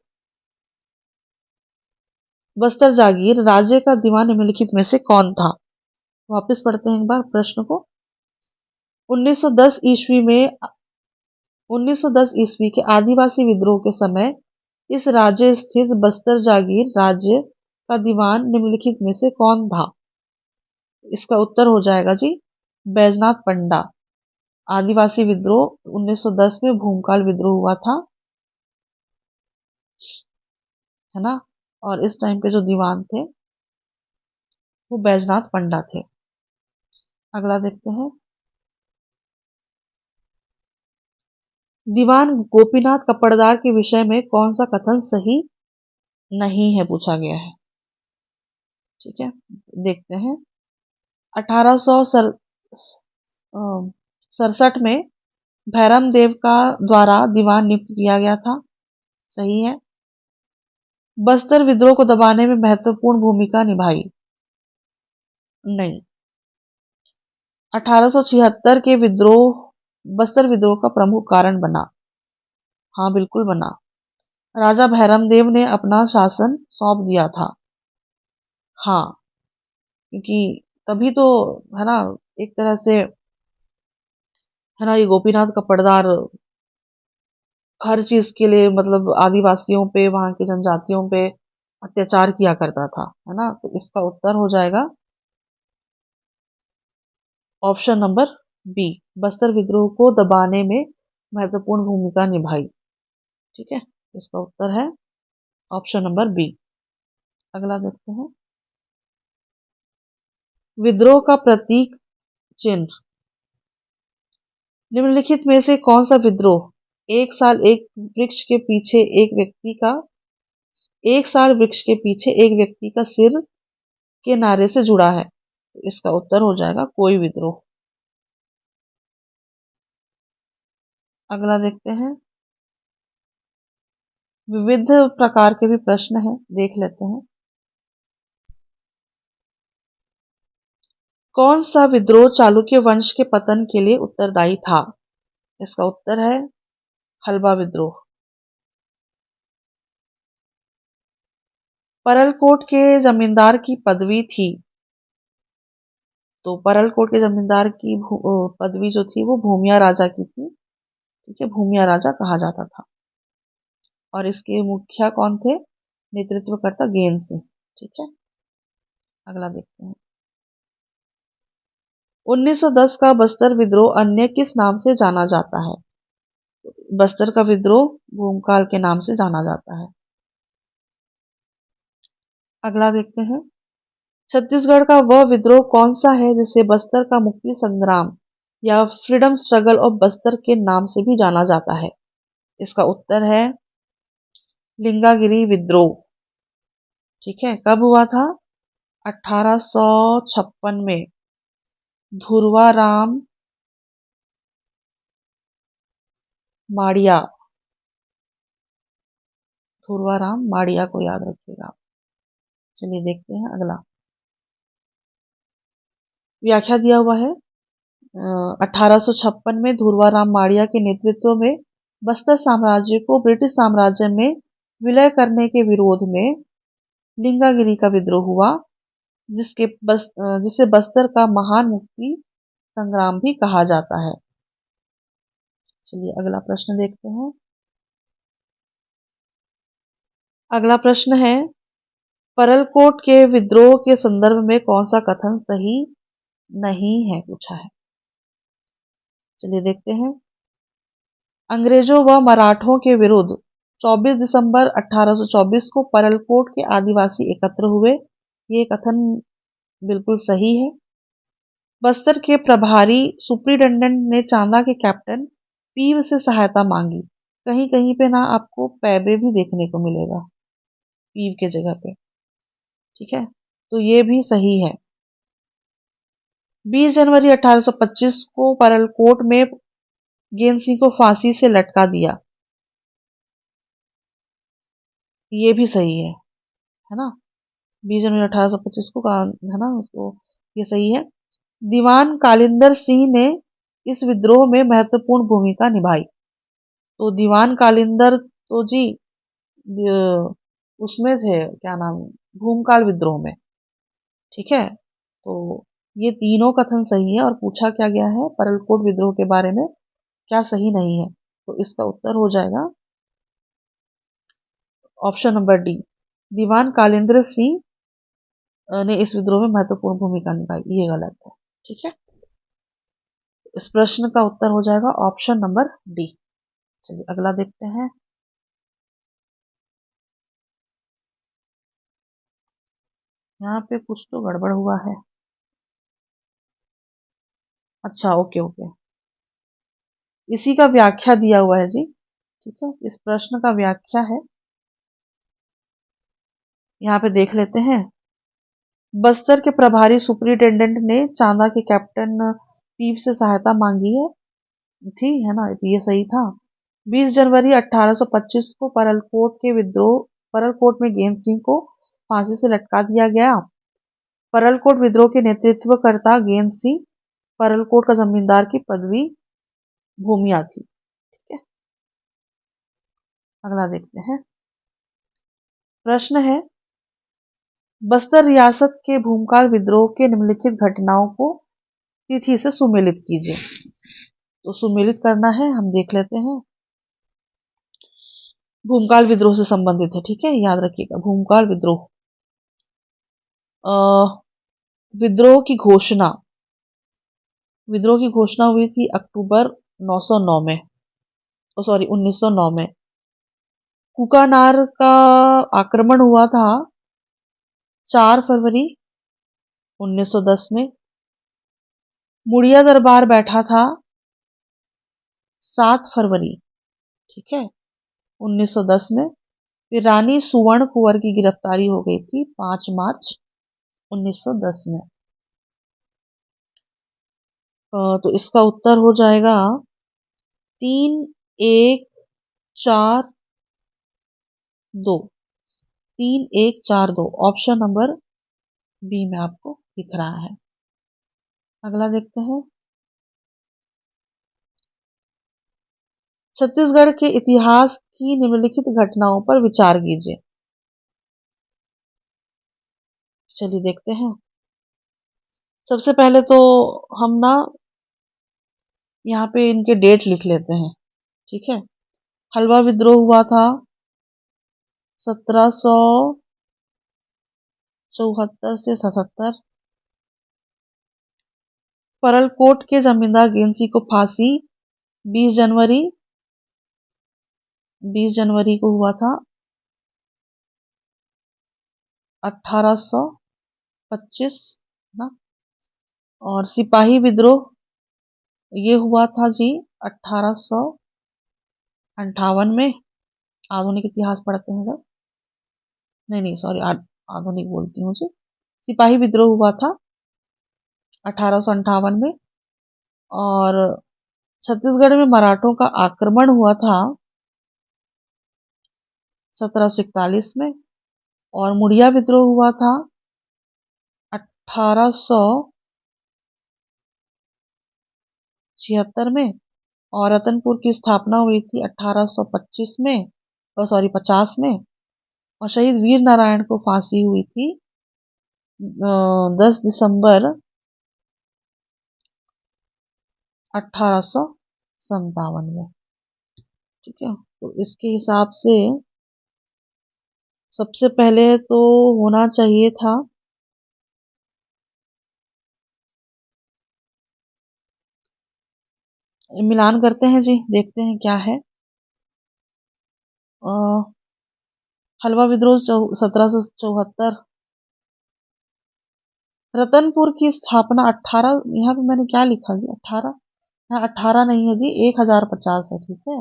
बस्तर जागीर राज्य का दीवान निम्नलिखित में से कौन था? वापस पढ़ते हैं एक बार प्रश्न को। 1910 ईस्वी में 1910 ईस्वी के आदिवासी विद्रोह के समय इस राज्य स्थित बस्तर जागीर राज्य का दीवान निम्नलिखित में से कौन था? इसका उत्तर हो जाएगा जी बैजनाथ पंडा। आदिवासी विद्रोह 1910 में भूमकाल विद्रोह हुआ था, है ना। और इस टाइम पे जो दीवान थे वो बैजनाथ पंडा थे। अगला देखते हैं। दीवान गोपीनाथ कपड़दार के विषय में कौन सा कथन सही नहीं है, पूछा गया है। ठीक है, देखते हैं। 1867 में भैरम देव का द्वारा दीवान नियुक्त किया गया था, सही है। बस्तर विद्रोह को दबाने में महत्वपूर्ण भूमिका निभाई, नहीं। 1876 के विद्रोह बस्तर विद्रोह का प्रमुख कारण बना, हाँ बिल्कुल बना। राजा भैरम देव ने अपना शासन सौंप दिया था, हाँ, क्योंकि तभी तो, है ना, एक तरह से, है ना, ये गोपीनाथ का पड़दार हर चीज के लिए मतलब आदिवासियों पे, वहां की जनजातियों पे अत्याचार किया करता था, है ना। तो इसका उत्तर हो जाएगा ऑप्शन नंबर बी, बस्तर विद्रोह को दबाने में महत्वपूर्ण भूमिका निभाई। ठीक है, इसका उत्तर है ऑप्शन नंबर बी। अगला देखते हैं। विद्रोह का प्रतीक चिन्ह निम्नलिखित में से कौन सा विद्रोह एक साल एक वृक्ष के पीछे एक व्यक्ति का एक साल वृक्ष के पीछे एक व्यक्ति का सिर के नारे से जुड़ा है? तो इसका उत्तर हो जाएगा कोई विद्रोह। अगला देखते हैं। विविध प्रकार के भी प्रश्न हैं, देख लेते हैं। कौन सा विद्रोह चालुक्य वंश के पतन के लिए उत्तरदायी था? इसका उत्तर है हल्बा विद्रोह। परलकोट के जमींदार की पदवी थी, तो परलकोट के जमींदार की पदवी जो थी वो भूमिया राजा की थी। ठीक है, भूमिया राजा कहा जाता था। और इसके मुखिया कौन थे? नेतृत्वकर्ता गेन सिंह। ठीक है, अगला देखते हैं। 1910 का बस्तर विद्रोह अन्य किस नाम से जाना जाता है? बस्तर का विद्रोह भूमकाल के नाम से जाना जाता है। अगला देखते हैं। छत्तीसगढ़ का वह विद्रोह कौन सा है जिसे बस्तर का मुक्ति संग्राम या फ्रीडम स्ट्रगल ऑफ बस्तर के नाम से भी जाना जाता है? इसका उत्तर है लिंगागिरी विद्रोह। ठीक है, कब हुआ था? 1856 में धुरवाराम माड़िया, धुरवाराम माड़िया को याद रखिएगा। चलिए देखते हैं अगला। व्याख्या दिया हुआ है। 1856 में धुरवाराम माड़िया के नेतृत्व में बस्तर साम्राज्य को ब्रिटिश साम्राज्य में विलय करने के विरोध में लिंगागिरी का विद्रोह हुआ, जिसे बस्तर का महान मुक्ति संग्राम भी कहा जाता है। चलिए अगला प्रश्न देखते हैं। अगला प्रश्न है, परलकोट के विद्रोह के संदर्भ में कौन सा कथन सही नहीं है, पूछा है। चलिए देखते हैं। अंग्रेजों व मराठों के विरुद्ध 24 दिसंबर 1824 को परलकोट के आदिवासी एकत्र हुए, ये कथन बिल्कुल सही है। बस्तर के प्रभारी सुप्रिंटेंडेंट ने चांदा के कैप्टन पीव से सहायता मांगी। कहीं कहीं पे ना आपको पैबे भी देखने को मिलेगा पीव के जगह पे। ठीक है, तो ये भी सही है। 20 जनवरी 1825 को परलकोट में गेंद सिंह को फांसी से लटका दिया, ये भी सही है ना। 20 जनवरी 1825 को है ना उसको, ये सही है। दीवान कालिंदर सिंह ने इस विद्रोह में महत्वपूर्ण भूमिका निभाई। तो दीवान कालिंदर तो जी उसमें थे, क्या नाम, भूमकाल विद्रोह में। ठीक है, तो ये तीनों कथन सही है। और पूछा क्या गया है, परलकोट विद्रोह के बारे में क्या सही नहीं है, तो इसका उत्तर हो जाएगा ऑप्शन नंबर डी, दीवान कालिंदर सिंह ने इस विद्रोह में महत्वपूर्ण भूमिका निभाई, ये गलत है। ठीक है, इस प्रश्न का उत्तर हो जाएगा ऑप्शन नंबर डी। चलिए अगला देखते हैं। यहाँ पे कुछ तो गड़बड़ हुआ है। अच्छा, ओके ओके, इसी का व्याख्या दिया हुआ है जी। ठीक है, इस प्रश्न का व्याख्या है, यहाँ पे देख लेते हैं। बस्तर के प्रभारी सुपरिटेंडेंट ने चांदा के कैप्टन पीप से सहायता मांगी है, थी है ना, तो ये सही था। 20 जनवरी 1825 को परलकोट में गेंद सिंह को फांसी से लटका दिया गया। परलकोट विद्रोह के नेतृत्वकर्ता गेंद सिंह परलकोट का जमींदार की पदवी भूमिया थी। ठीक है, अगला देखते हैं। प्रश्न है, बस्तर रियासत के भूमकाल विद्रोह के निम्नलिखित घटनाओं को तिथि से सुमेलित कीजिए। तो सुमेलित करना है, हम देख लेते हैं। भूमकाल विद्रोह से संबंधित है, ठीक है, याद रखिएगा। भूमकाल विद्रोह, विद्रोह की घोषणा हुई थी अक्टूबर 909 में, सॉरी 1909 में। कुकानार का आक्रमण हुआ था 4 फरवरी 1910 में। मुड़िया दरबार बैठा था 7 फरवरी, ठीक है, 1910 में। फिर रानी सुवर्ण कुंवर की गिरफ्तारी हो गई थी 5 मार्च 1910 में। तो इसका उत्तर हो जाएगा 3142, 3142, ऑप्शन नंबर बी में आपको दिख रहा है। अगला देखते हैं। छत्तीसगढ़ के इतिहास की निम्नलिखित घटनाओं पर विचार कीजिए। चलिए देखते हैं। सबसे पहले तो हम ना यहाँ पे इनके डेट लिख लेते हैं। ठीक है, हलवा विद्रोह हुआ था 1774 से 77। परलकोट के जमींदार गेंद सिंह को फांसी 20 जनवरी 20 जनवरी को हुआ था 1825 ना। और सिपाही विद्रोह ये हुआ था जी 1858 में। आधुनिक इतिहास पढ़ते हैं जब, नहीं नहीं सॉरी, आधुनिक बोलती हूँ जी। सिपाही विद्रोह हुआ था 1858 में। और छत्तीसगढ़ में मराठों का आक्रमण हुआ था 1741 में। और मुड़िया विद्रोह हुआ था 1876 में। और रतनपुर की स्थापना हुई थी 1825 में, सॉरी 50 में। और शहीद वीर नारायण को फांसी हुई थी 10 दिसंबर 1857 में। ठीक है, तो इसके हिसाब से सबसे पहले तो होना चाहिए था मिलान करते हैं जी, देखते हैं क्या है। हलवा विद्रोह 1774। रतनपुर की स्थापना 18, यहाँ पे मैंने क्या लिखा जी, 18, यहाँ 18 नहीं है जी, 1050 है। ठीक है,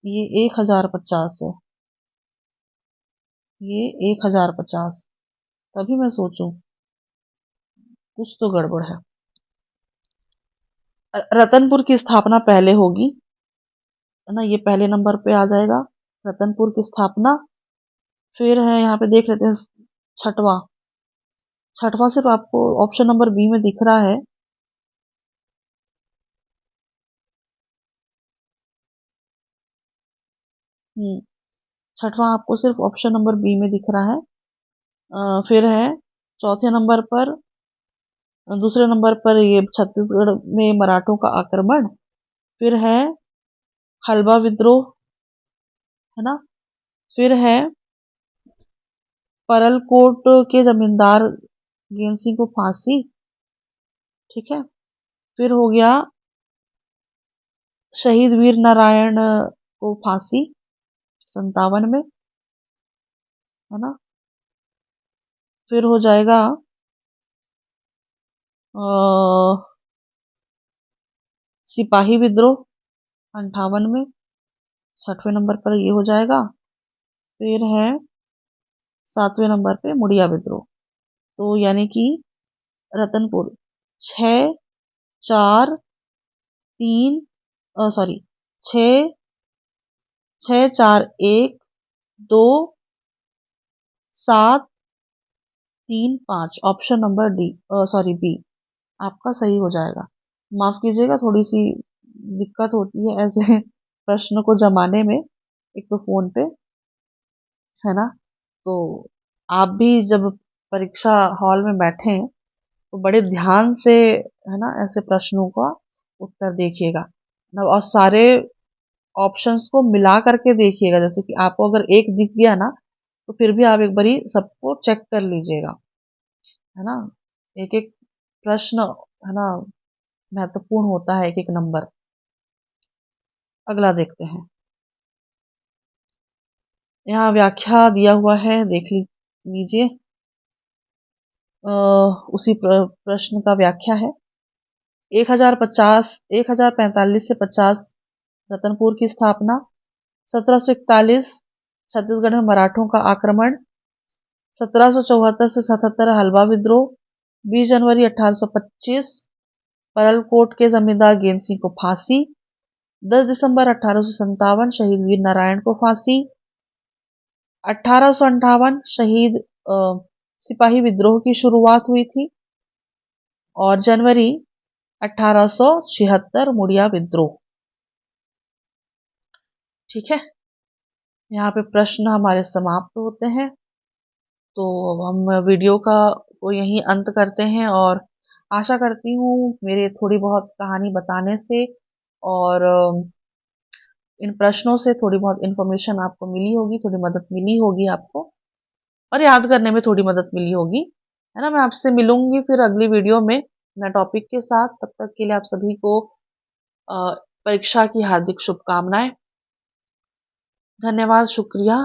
ये 1050 है। ये 1050। तभी मैं सोचूं कुछ तो गड़बड़ है। रतनपुर की स्थापना पहले होगी, है ना, ये पहले नंबर पे आ जाएगा, रतनपुर की स्थापना। फिर है यहाँ पे देख लेते हैं छठवां। छठवां सिर्फ आपको ऑप्शन नंबर बी में दिख रहा है। छठवां आपको सिर्फ ऑप्शन नंबर बी में दिख रहा है। फिर है चौथे नंबर पर, दूसरे नंबर पर ये छत्तीसगढ़ में मराठों का आक्रमण। फिर है हलवा विद्रोह, है ना। फिर है परलकोट के जमींदार गेम सिंह को फांसी। ठीक है। फिर हो गया शहीद वीर नारायण को फांसी 57 में, है ना। फिर हो जाएगा सिपाही विद्रोह 58 में, 6वें नंबर पर ये हो जाएगा। फिर है 7वें नंबर पे मुड़िया विद्रोह। तो यानी कि Ratanpur 6 4 3, sorry, 6 6 4 1 2 7 3 5, option number D, sorry B, आपका सही हो जाएगा। माफ कीजिएगा, थोड़ी सी दिक्कत होती है ऐसे प्रश्न को जमाने में, एक तो फोन पे, है ना। तो आप भी जब परीक्षा हॉल में बैठे तो बड़े ध्यान से, है ना, ऐसे प्रश्नों का उत्तर देखिएगा और सारे ऑप्शंस को मिला करके देखिएगा। जैसे कि आपको अगर एक दिख गया ना, तो फिर भी आप एक बारी सबको चेक कर लीजिएगा, है ना। एक एक प्रश्न, है ना, महत्वपूर्ण होता है, एक एक नंबर। अगला देखते हैं। यहाँ व्याख्या दिया हुआ है, देख लीजिए। उसी प्रश्न का व्याख्या है। 1045 से 50 रतनपुर की स्थापना। 1741 छत्तीसगढ़ में मराठों का आक्रमण। 1774 से 77 हलवा विद्रोह। 20 जनवरी 1825 परलकोट के जमींदार गेम सिंह को फांसी। 10 दिसंबर 1857 शहीद वीर नारायण को फांसी। 1858 शहीद सिपाही विद्रोह की शुरुआत हुई थी। और जनवरी 1876 मुड़िया विद्रोह। ठीक है। यहाँ पे प्रश्न हमारे समाप्त होते हैं। तो हम वीडियो का को यहीं अंत करते हैं, और आशा करती हूँ मेरे थोड़ी बहुत कहानी बताने से और इन प्रश्नों से थोड़ी बहुत इन्फॉर्मेशन आपको मिली होगी, थोड़ी मदद मिली होगी आपको, और याद करने में थोड़ी मदद मिली होगी, है ना। मैं आपसे मिलूंगी फिर अगली वीडियो में नए टॉपिक के साथ। तब तक के लिए आप सभी को परीक्षा की हार्दिक शुभकामनाएं। धन्यवाद, शुक्रिया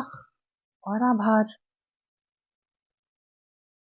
और आभार।